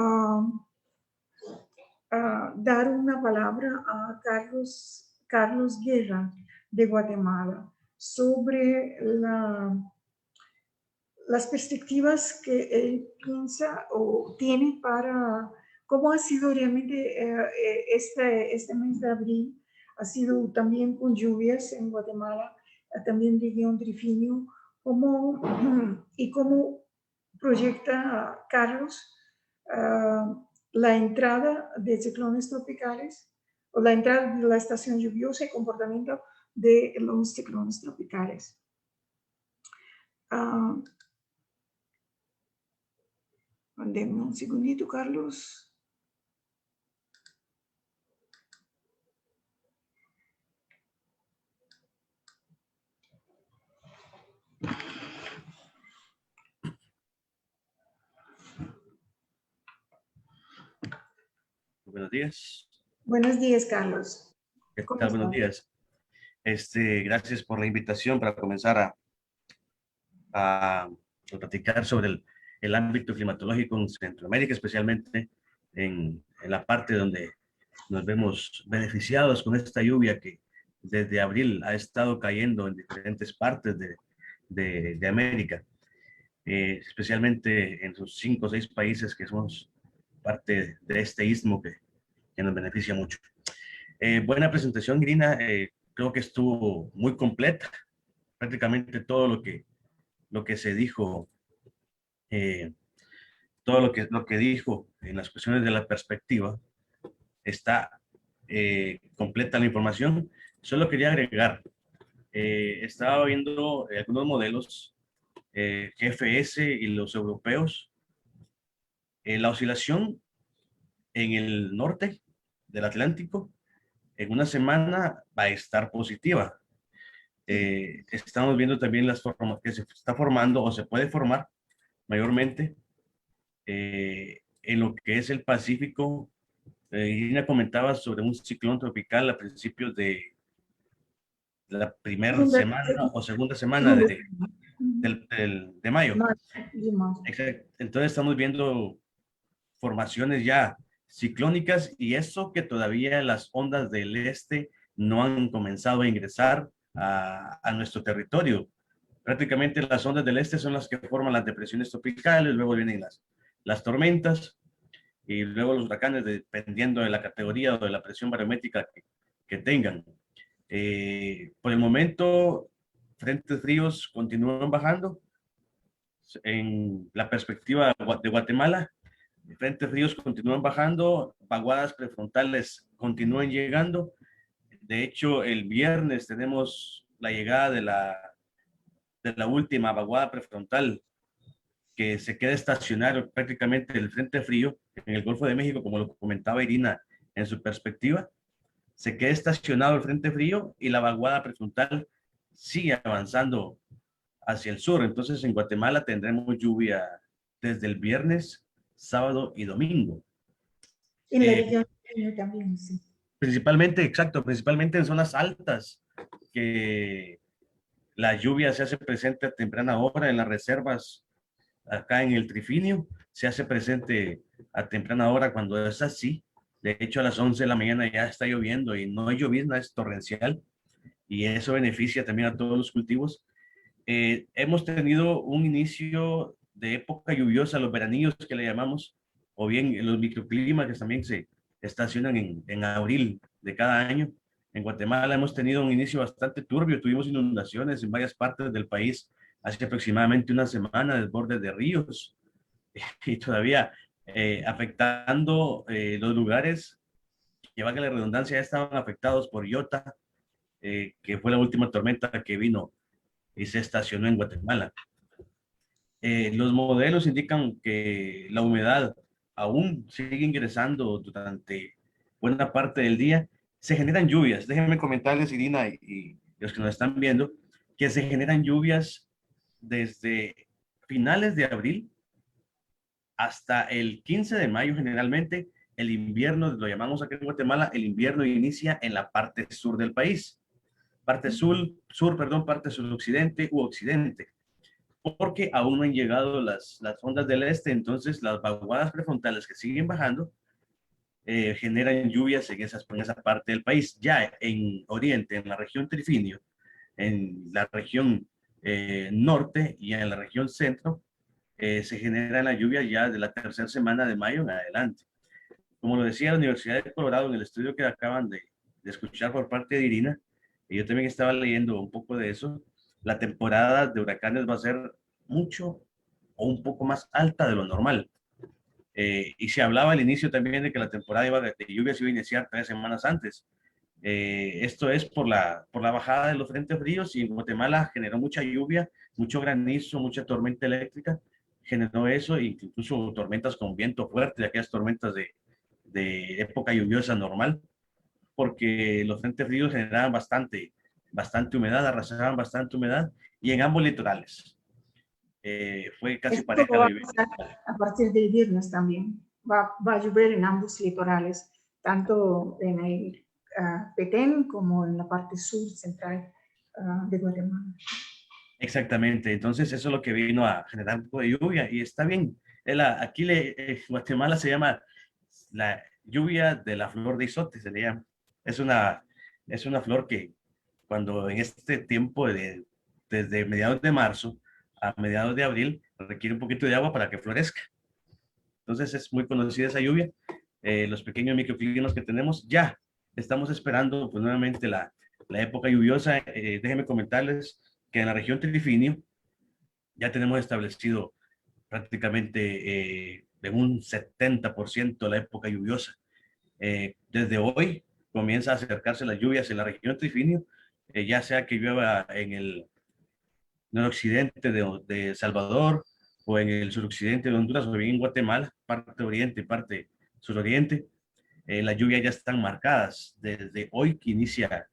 dar una palabra a Carlos Guerra de Guatemala sobre las perspectivas que él piensa o tiene para cómo ha sido realmente este mes de abril. Ha sido también con lluvias en Guatemala, también región Trifinio, y cómo proyecta Carlos la entrada de ciclones tropicales o la entrada de la estación lluviosa y comportamiento de los ciclones tropicales. Denme un segundito, Carlos. Buenos días. Buenos días, Carlos. ¿Qué tal? Buenos días. Gracias por la invitación para comenzar a platicar sobre el ámbito climatológico en Centroamérica, especialmente en la parte donde nos vemos beneficiados con esta lluvia que desde abril ha estado cayendo en diferentes partes de América, especialmente en sus 5 o 6 países que somos parte de este istmo que nos beneficia mucho. Buena presentación, Irina. Creo que estuvo muy completa. Prácticamente todo lo que se dijo, todo lo que dijo en las cuestiones de la perspectiva, está completa la información. Solo quería agregar, estaba viendo algunos modelos, GFS y los europeos. La oscilación en el norte del Atlántico en una semana va a estar positiva. Estamos viendo también las formas que se está formando o se puede formar mayormente en lo que es el Pacífico. Irina comentaba sobre un ciclón tropical a principios de la primera semana o segunda semana de mayo. Exacto. Entonces estamos viendo formaciones ya ciclónicas y eso que todavía las ondas del este no han comenzado a ingresar a nuestro territorio. Prácticamente las ondas del este son las que forman las depresiones tropicales, luego vienen las tormentas y luego los huracanes, dependiendo de la categoría o de la presión barométrica que tengan. Por el momento, frentes fríos continúan bajando. En la perspectiva de Guatemala, frentes fríos continúan bajando, vaguadas prefrontales continúan llegando. De hecho, el viernes tenemos la llegada de la última vaguada prefrontal que se queda estacionario prácticamente el frente frío en el Golfo de México, como lo comentaba Irina en su perspectiva, se queda estacionado el frente frío y la vaguada prefrontal sigue avanzando hacia el sur. Entonces en Guatemala tendremos lluvia desde el viernes, sábado y domingo. En la región también, sí. Principalmente, exacto, principalmente en zonas altas, que la lluvia se hace presente a temprana hora en las reservas. Acá en el Trifinio se hace presente a temprana hora cuando es así. De hecho, a las 11 de la mañana ya está lloviendo y no es llovizna, es torrencial. Y eso beneficia también a todos los cultivos. Hemos tenido un inicio de época lluviosa, los veranillos que le llamamos, o bien los microclimas que también se estacionan en abril de cada año. En Guatemala hemos tenido un inicio bastante turbio, tuvimos inundaciones en varias partes del país hace aproximadamente una semana, desbordes de ríos y todavía afectando los lugares que, valga la redundancia, ya estaban afectados por Iota, que fue la última tormenta que vino y se estacionó en Guatemala. Los modelos indican que la humedad aún sigue ingresando durante buena parte del día. Se generan lluvias. Déjenme comentarles, Irina, y los que nos están viendo, que se generan lluvias desde finales de abril hasta el 15 de mayo generalmente. El invierno, lo llamamos aquí en Guatemala, el invierno inicia en la parte sur del país. Parte parte suroccidente u occidente, porque aún no han llegado las ondas del este. Entonces las vaguadas prefrontales que siguen bajando generan lluvias en esa parte del país. Ya en oriente, en la región Trifinio, en la región norte y en la región centro, se generan las lluvias ya de la tercera semana de mayo en adelante. Como lo decía la Universidad de Colorado en el estudio que acaban de escuchar por parte de Irina, y yo también estaba leyendo un poco de eso, la temporada de huracanes va a ser mucho o un poco más alta de lo normal. Y se hablaba al inicio también de que la temporada de lluvias iba a iniciar 3 semanas antes. Esto es por la bajada de los frentes fríos, y en Guatemala generó mucha lluvia, mucho granizo, mucha tormenta eléctrica, generó eso, e incluso tormentas con viento fuerte, aquellas tormentas de época lluviosa normal, porque los frentes fríos generaban bastante humedad, arrasaban bastante humedad, y en ambos litorales. Fue casi Esto pareja va la a lluvia. pasar a partir del viernes también. Va a llover en ambos litorales, tanto en el Petén como en la parte sur central de Guatemala. Exactamente, entonces eso es lo que vino a generar un poco de lluvia, y está bien. Aquí Guatemala se llama la lluvia de la flor de izote, se le llama. Es una flor que cuando en este tiempo desde mediados de marzo a mediados de abril requiere un poquito de agua para que florezca. Entonces es muy conocida esa lluvia. Los pequeños microclimas que tenemos, ya estamos esperando pues nuevamente la época lluviosa. Déjenme comentarles que en la región Trifinio ya tenemos establecido prácticamente de un 70% la época lluviosa. Desde hoy comienza a acercarse las lluvias en la región Trifinio, ya sea que llueva en el noroccidente de Salvador, o en el suroccidente de Honduras, o bien en Guatemala, parte oriente y parte suroriente. Las lluvias ya están marcadas desde hoy que inicia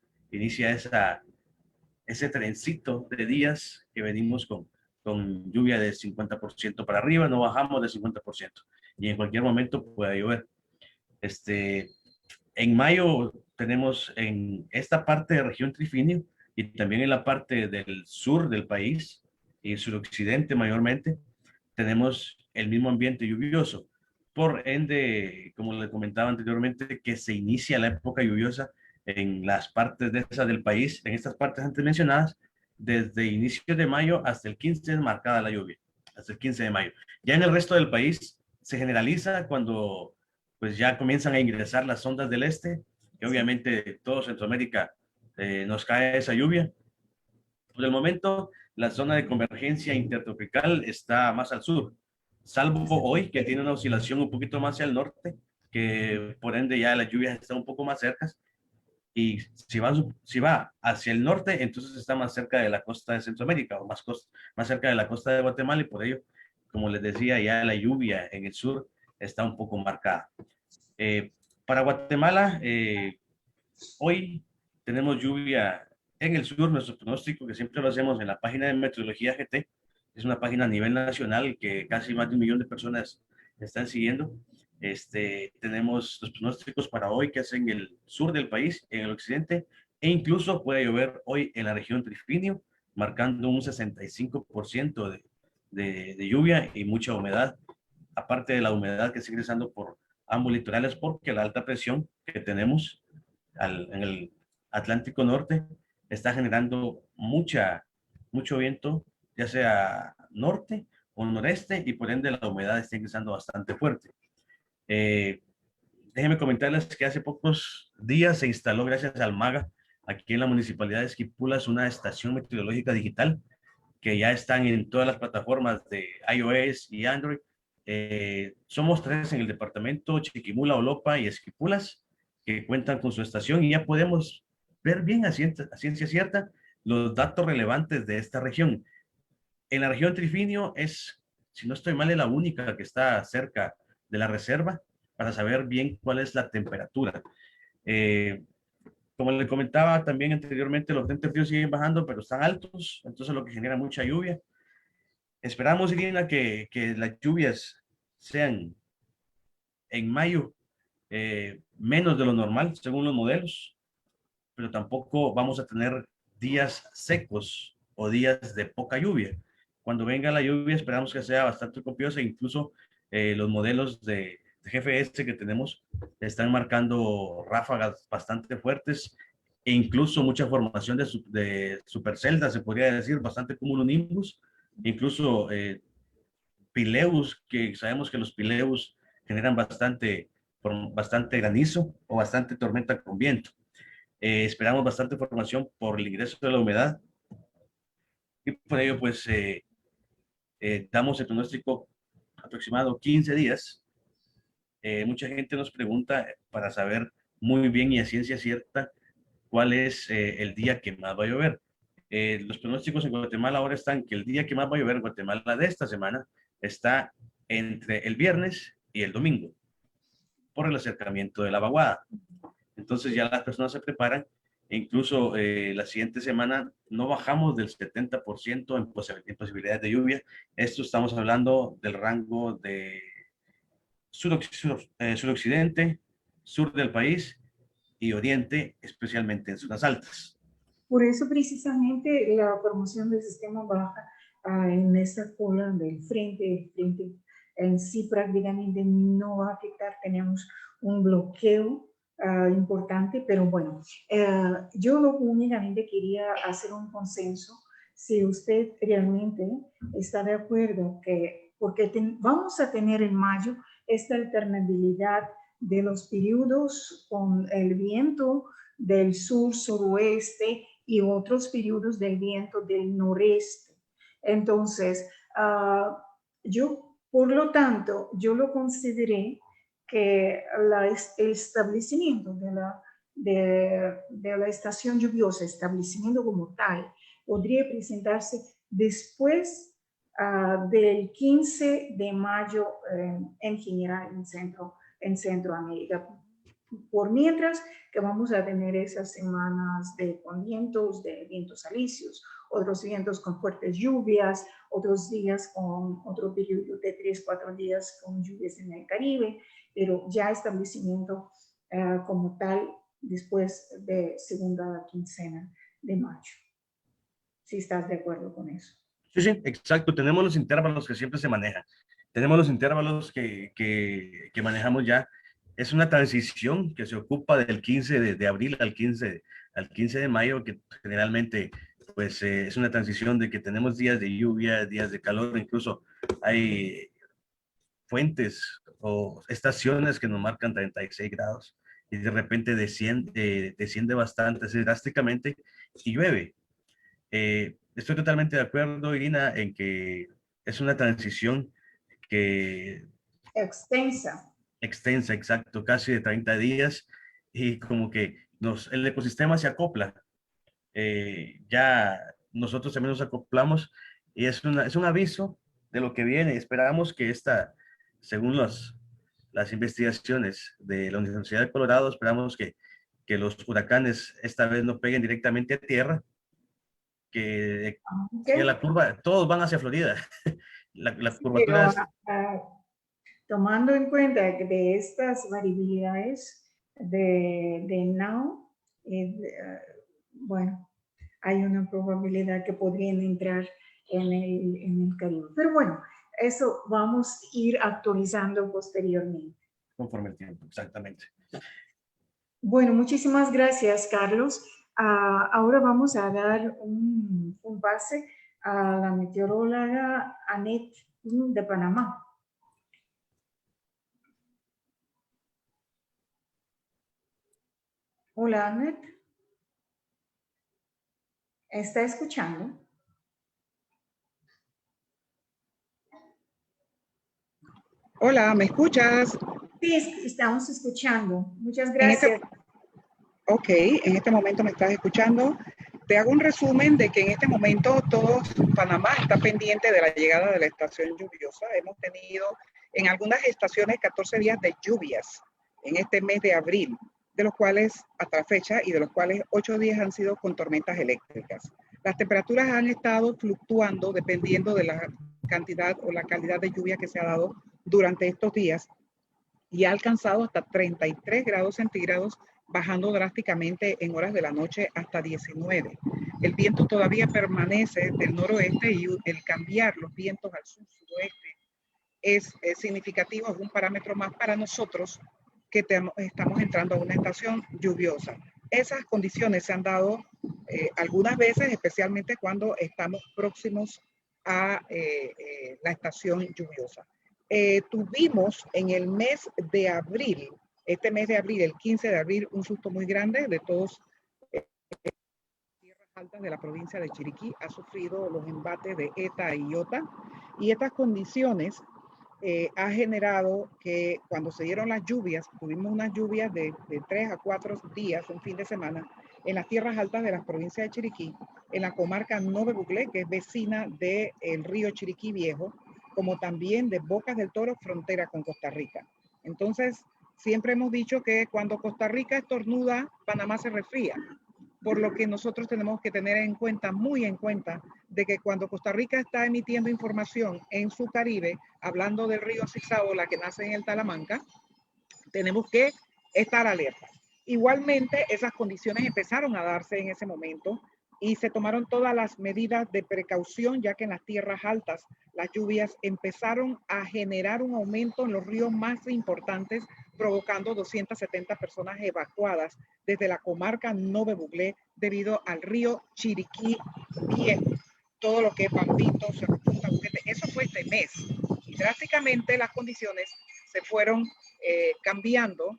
ese trencito de días que venimos con lluvia de 50% para arriba, no bajamos de 50%, y en cualquier momento puede llover. En mayo tenemos en esta parte de región Trifinio, y también en la parte del sur del país y suroccidente mayormente, tenemos el mismo ambiente lluvioso. Por ende, como le comentaba anteriormente, que se inicia la época lluviosa en las partes de esas del país, en estas partes antes mencionadas, desde inicios de mayo hasta el 15 es marcada la lluvia, hasta el 15 de mayo. Ya en el resto del país se generaliza cuando pues ya comienzan a ingresar las ondas del este, que obviamente todo Centroamérica nos cae esa lluvia. Por el momento, la zona de convergencia intertropical está más al sur, salvo hoy que tiene una oscilación un poquito más hacia el norte, que por ende ya las lluvias están un poco más cercas. Y si va hacia el norte, entonces está más cerca de la costa de Centroamérica o más cerca de la costa de Guatemala y por ello, como les decía, ya la lluvia en el sur está un poco marcada. Eh, para Guatemala, hoy tenemos lluvia en el sur. Nuestro pronóstico, que siempre lo hacemos en la página de Meteorología GT, es una página a nivel nacional que casi más de 1 millón de personas están siguiendo. Tenemos los pronósticos para hoy, que es en el sur del país, en el occidente, e incluso puede llover hoy en la región Trifinio, marcando un 65% de lluvia y mucha humedad, aparte de la humedad que sigue ingresando por ambos litorales, porque la alta presión que tenemos en el Atlántico Norte está generando mucho viento, ya sea norte o noreste, y por ende la humedad está ingresando bastante fuerte. Eh, Déjenme comentarles que hace pocos días se instaló, gracias al MAGA, aquí en la Municipalidad de Esquipulas, una estación meteorológica digital que ya están en todas las plataformas de iOS y Android. Somos 3 en el departamento: Chiquimula, Olopa y Esquipulas, que cuentan con su estación y ya podemos ver bien a ciencia cierta los datos relevantes de esta región. En la región Trifinio es, si no estoy mal, es la única que está cerca de la reserva para saber bien cuál es la temperatura. Eh, Como le comentaba también anteriormente, los frentes fríos siguen bajando, pero están altos, entonces lo que genera mucha lluvia. Esperamos, Irina, que las lluvias sean en mayo menos de lo normal, según los modelos, pero tampoco vamos a tener días secos o días de poca lluvia. Cuando venga la lluvia, esperamos que sea bastante copiosa. Incluso los modelos de GFS que tenemos están marcando ráfagas bastante fuertes e incluso mucha formación de superceldas, se podría decir, bastante cumulonimbus, incluso pileus, que sabemos que los pileus generan bastante granizo o bastante tormenta con viento. Esperamos bastante formación por el ingreso de la humedad y por ello pues damos el pronóstico aproximado 15 días. Mucha gente nos pregunta para saber muy bien y a ciencia cierta cuál es el día que más va a llover. Los pronósticos en Guatemala ahora están que el día que más va a llover en Guatemala de esta semana está entre el viernes y el domingo, por el acercamiento de la vaguada. Entonces ya las personas se preparan e incluso la siguiente semana no bajamos del 70% en posibilidades de lluvia. Esto estamos hablando del rango de suroccidente, sur del país y oriente, especialmente en zonas altas. Por eso precisamente la promoción del sistema baja en esta cola del frente, el frente en sí prácticamente no va a afectar, tenemos un bloqueo importante, pero bueno, yo únicamente quería hacer un consenso, si usted realmente está de acuerdo que, porque vamos a tener en mayo esta alternabilidad de los periodos con el viento del sur-suroeste y otros periodos del viento del noreste. Entonces, yo, por lo tanto, yo lo consideré que el establecimiento de la estación lluviosa, establecimiento como tal, podría presentarse después del 15 de mayo en general en Centroamérica. Por mientras que vamos a tener esas semanas con vientos, de vientos alisios, otros vientos con fuertes lluvias, otros días con otro periodo de 3-4 días con lluvias en el Caribe, pero ya establecimiento como tal después de segunda quincena de mayo. Si estás de acuerdo con eso. Sí, sí, exacto. Tenemos los intervalos que siempre se manejan. Tenemos los intervalos que manejamos ya. Es una transición que se ocupa del 15 de abril al 15 de mayo, que generalmente pues es una transición de que tenemos días de lluvia, días de calor, incluso hay fuentes o estaciones que nos marcan 36 grados y de repente desciende bastante, así drásticamente, y llueve. Estoy totalmente de acuerdo, Irina, en que es una transición que extensa, extensa, exacto, casi de 30 días, y como que el ecosistema se acopla. Ya nosotros también nos acoplamos y es un aviso de lo que viene. Esperamos que según las investigaciones de la Universidad de Colorado, esperamos que los huracanes esta vez no peguen directamente a tierra, que siga Ok. la curva, todos van hacia Florida. La Sí, pero curvatura es tomando en cuenta que de estas variabilidades de now, bueno, hay una probabilidad que podrían entrar en el Caribe. Pero bueno, eso vamos a ir actualizando posteriormente. conforme el tiempo, exactamente. Bueno, muchísimas gracias, Carlos. Ahora vamos a dar un pase a la meteoróloga Annette de Panamá. Hola, Annette. ¿Está escuchando? Hola, ¿me escuchas? Sí, estamos escuchando. Muchas En gracias. Ok, en este momento me estás escuchando. Te hago un resumen de que en este momento Panamá está pendiente de la llegada de la estación lluviosa. Hemos tenido en algunas estaciones 14 días de lluvias en este mes de abril, de los cuales hasta la fecha y de los cuales 8 días han sido con tormentas eléctricas. Las temperaturas han estado fluctuando dependiendo de la cantidad o la calidad de lluvia que se ha dado durante estos días y ha alcanzado hasta 33 grados centígrados, bajando drásticamente en horas de la noche hasta 19. El viento todavía permanece del noroeste y el cambiar los vientos al sur-suroeste es significativo, es un parámetro más para nosotros que estamos entrando a una estación lluviosa. Esas condiciones se han dado algunas veces, especialmente cuando estamos próximos a la estación lluviosa. Tuvimos en el mes de abril, este mes de abril, el 15 de abril, un susto muy grande de todos tierras altas de la provincia de Chiriquí. Ha sufrido los embates de ETA y IOTA y estas condiciones ha generado que cuando se dieron las lluvias, tuvimos unas lluvias de 3 a 4 días, un fin de semana, en las tierras altas de la provincia de Chiriquí, en la comarca Nove Buglé, que es vecina del río Chiriquí Viejo, como también de Bocas del Toro, frontera con Costa Rica. Entonces, siempre hemos dicho que cuando Costa Rica estornuda, Panamá se resfría, por lo que nosotros tenemos que tener en cuenta, muy en cuenta, de que cuando Costa Rica está emitiendo información en su Caribe, hablando del río Zigzagola que nace en el Talamanca, tenemos que estar alerta. Igualmente, esas condiciones empezaron a darse en ese momento y se tomaron todas las medidas de precaución, ya que en las tierras altas las lluvias empezaron a generar un aumento en los ríos más importantes, provocando 270 personas evacuadas desde la comarca Nove Buglé debido al río Chiriquí Viejo. Todo lo que es Pampito, Cerro Punta, Buquete, eso fue este mes. Y drásticamente las condiciones se fueron cambiando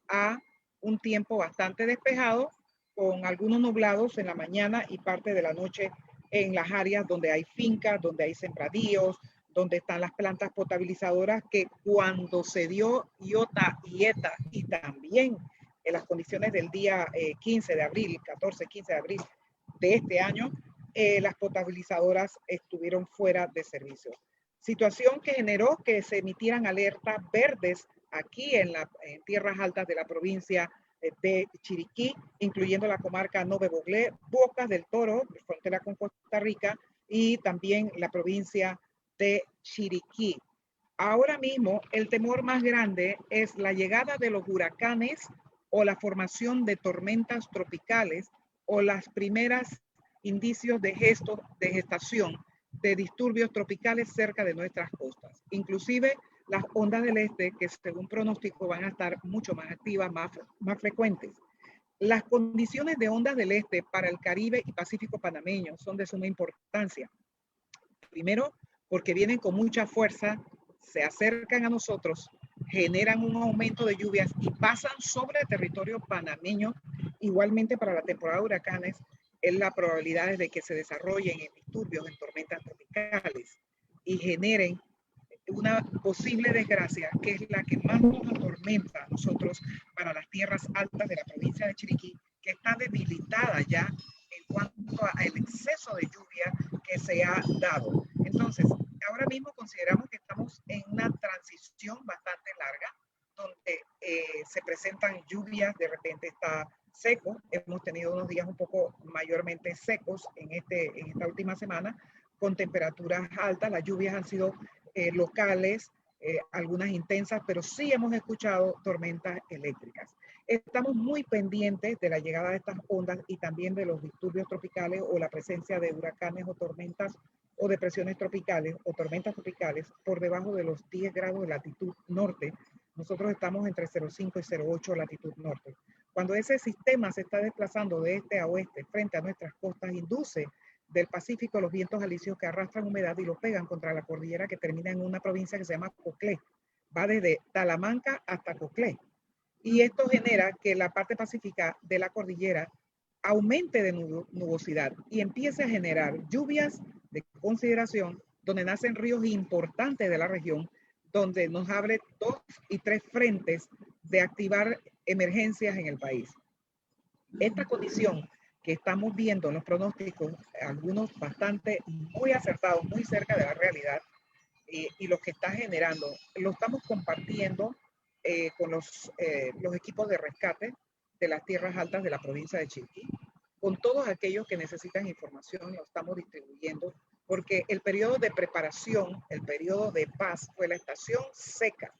a un tiempo bastante despejado, con algunos nublados en la mañana y parte de la noche en las áreas donde hay fincas, donde hay sembradíos, donde están las plantas potabilizadoras, que cuando se dio IOTA y ETA y también en las condiciones del día 15 de abril, 14, 15 de abril de este año, las potabilizadoras estuvieron fuera de servicio. Situación que generó que se emitieran alertas verdes aquí en tierras altas de la provincia de Chiriquí, incluyendo la comarca Nove Buglé, Bocas del Toro, frontera con Costa Rica, y también la provincia de Chiriquí. Ahora mismo, el temor más grande es la llegada de los huracanes o la formación de tormentas tropicales o las primeras indicios de gestación de disturbios tropicales cerca de nuestras costas. Inclusive las ondas del este, que según pronóstico van a estar mucho más activas, más frecuentes. Las condiciones de ondas del este para el Caribe y Pacífico panameño son de suma importancia. Primero, porque vienen con mucha fuerza, se acercan a nosotros, generan un aumento de lluvias y pasan sobre el territorio panameño. Igualmente para la temporada de huracanes, es la probabilidad de que se desarrollen en disturbios, en tormentas tropicales y generen una posible desgracia, que es la que más nos atormenta a nosotros para las tierras altas de la provincia de Chiriquí, que está debilitada ya en cuanto al exceso de lluvia que se ha dado. Entonces, ahora mismo consideramos que estamos en una transición bastante larga, donde se presentan lluvias, de repente está seco, hemos tenido unos días un poco mayormente secos en esta última semana, con temperaturas altas, las lluvias han sido locales, algunas intensas, pero sí hemos escuchado tormentas eléctricas. Estamos muy pendientes de la llegada de estas ondas y también de los disturbios tropicales o la presencia de huracanes o tormentas o depresiones tropicales o tormentas tropicales por debajo de los 10 grados de latitud norte. Nosotros estamos entre 0,5 y 0,8 latitud norte. Cuando ese sistema se está desplazando de este a oeste frente a nuestras costas, induce del Pacífico los vientos alisios que arrastran humedad y lo pegan contra la cordillera que termina en una provincia que se llama Coclé. Va desde Talamanca hasta Coclé. Y esto genera que la parte pacífica de la cordillera aumente de nubosidad y empiece a generar lluvias de consideración donde nacen ríos importantes de la región, donde nos abre 2 y 3 frentes de activar emergencias en el país. Esta condición que estamos viendo en los pronósticos, algunos bastante muy acertados, muy cerca de la realidad, y lo que está generando, lo estamos compartiendo con los equipos de rescate de las tierras altas de la provincia de Chiriquí, con todos aquellos que necesitan información, lo estamos distribuyendo, porque el periodo de preparación, el periodo de paz, fue la estación seca,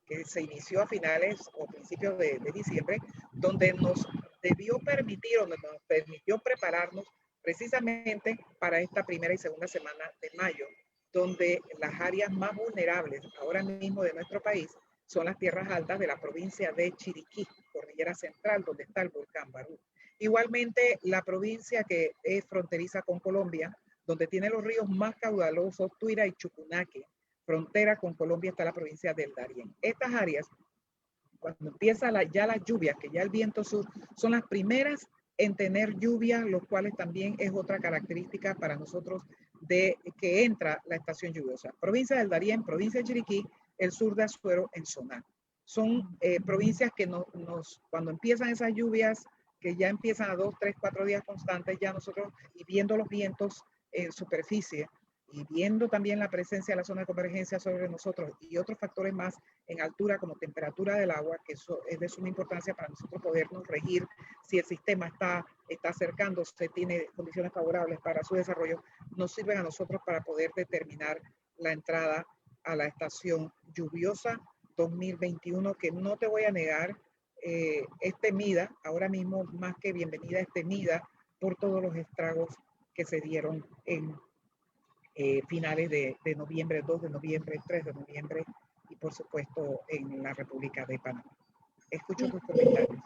que se inició a finales o principios de diciembre, donde nos debió permitir, o nos permitió prepararnos precisamente para esta primera y segunda semana de mayo, donde las áreas más vulnerables ahora mismo de nuestro país son las tierras altas de la provincia de Chiriquí, cordillera central, donde está el volcán Barú. Igualmente, la provincia que es fronteriza con Colombia, donde tiene los ríos más caudalosos, Tuira y Chucunaque, frontera con Colombia está la provincia del Darién. Estas áreas, cuando empieza ya las lluvias, que ya el viento sur, son las primeras en tener lluvias, los cuales también es otra característica para nosotros de que entra la estación lluviosa. Provincia del Darién, provincia de Chiriquí, el sur de Azuero en Soná. Son provincias que cuando empiezan esas lluvias, que ya empiezan a 2, 3, 4 días constantes, ya nosotros, y viendo los vientos en superficie, y viendo también la presencia de la zona de convergencia sobre nosotros y otros factores más en altura como temperatura del agua, que eso es de suma importancia para nosotros podernos regir si el sistema está acercándose, tiene condiciones favorables para su desarrollo, nos sirven a nosotros para poder determinar la entrada a la estación lluviosa 2021, que no te voy a negar, es temida, ahora mismo más que bienvenida, es temida por todos los estragos que se dieron en finales de noviembre, 2 de noviembre, 3 de noviembre y por supuesto en la República de Panamá. Escucho tus comentarios.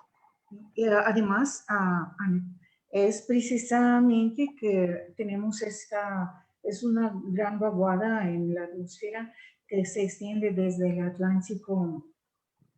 Además, es precisamente que tenemos es una gran vaguada en la atmósfera que se extiende desde el Atlántico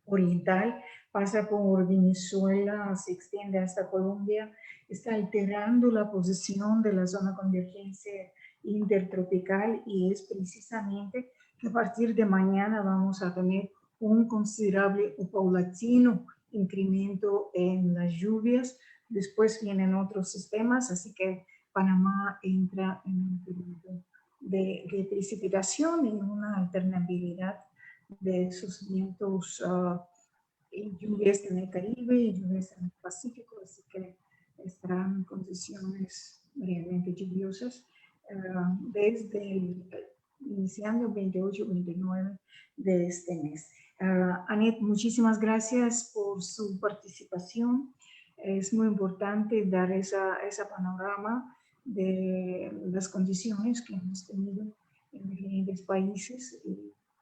Oriental, pasa por Venezuela, se extiende hasta Colombia, está alterando la posición de la zona de convergencia intertropical y es precisamente que a partir de mañana vamos a tener un considerable o paulatino incremento en las lluvias. Después vienen otros sistemas, así que Panamá entra en un periodo de precipitación y una alternabilidad de esos vientos lluvias en el Caribe y lluvias en el Pacífico, así que estarán condiciones realmente lluviosas desde iniciando el 28-29 de este mes. Anet, muchísimas gracias por su participación. Es muy importante dar esa panorama de las condiciones que hemos tenido en diferentes países,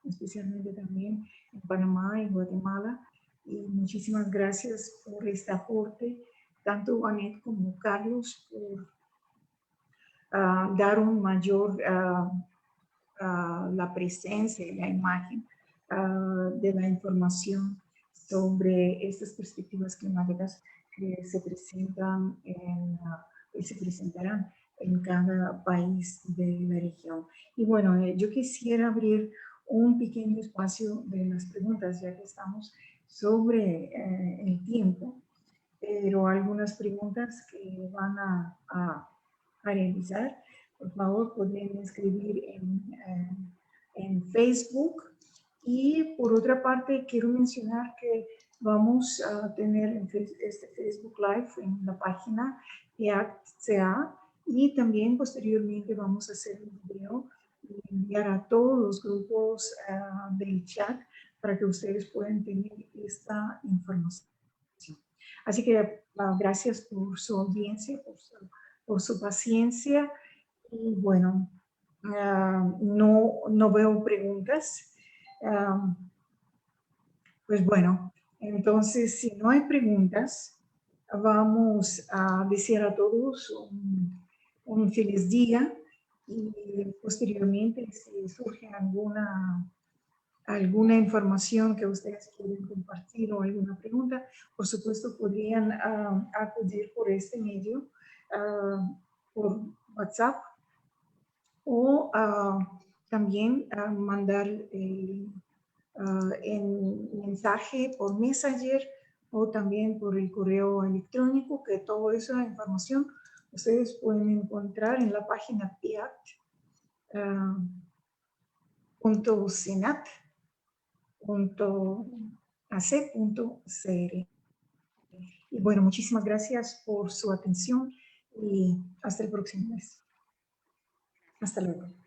especialmente también en Panamá y Guatemala. Y muchísimas gracias por este aporte, tanto Anet como Carlos, por dar un mayor la presencia y la imagen de la información sobre estas perspectivas climáticas que se presentan y se presentarán en cada país de la región. Y bueno, yo quisiera abrir un pequeño espacio de las preguntas, ya que estamos sobre el tiempo, pero algunas preguntas que van a realizar, por favor, pueden escribir en Facebook. Y por otra parte, quiero mencionar que vamos a tener este Facebook Live en la página EACT-CA y también posteriormente vamos a hacer un video y enviar a todos los grupos del chat para que ustedes puedan tener esta información. Así que gracias por su audiencia, por su paciencia. Y bueno, no veo preguntas. Pues bueno, entonces si no hay preguntas, vamos a desear a todos un feliz día y posteriormente si surge alguna información que ustedes quieren compartir o alguna pregunta, por supuesto podrían acudir por este medio, por WhatsApp o también mandar en mensaje por Messenger o también por el correo electrónico, que toda esa información ustedes pueden encontrar en la página piact.senat.ac.cr. Y bueno, muchísimas gracias por su atención y hasta el próximo mes. Hasta luego.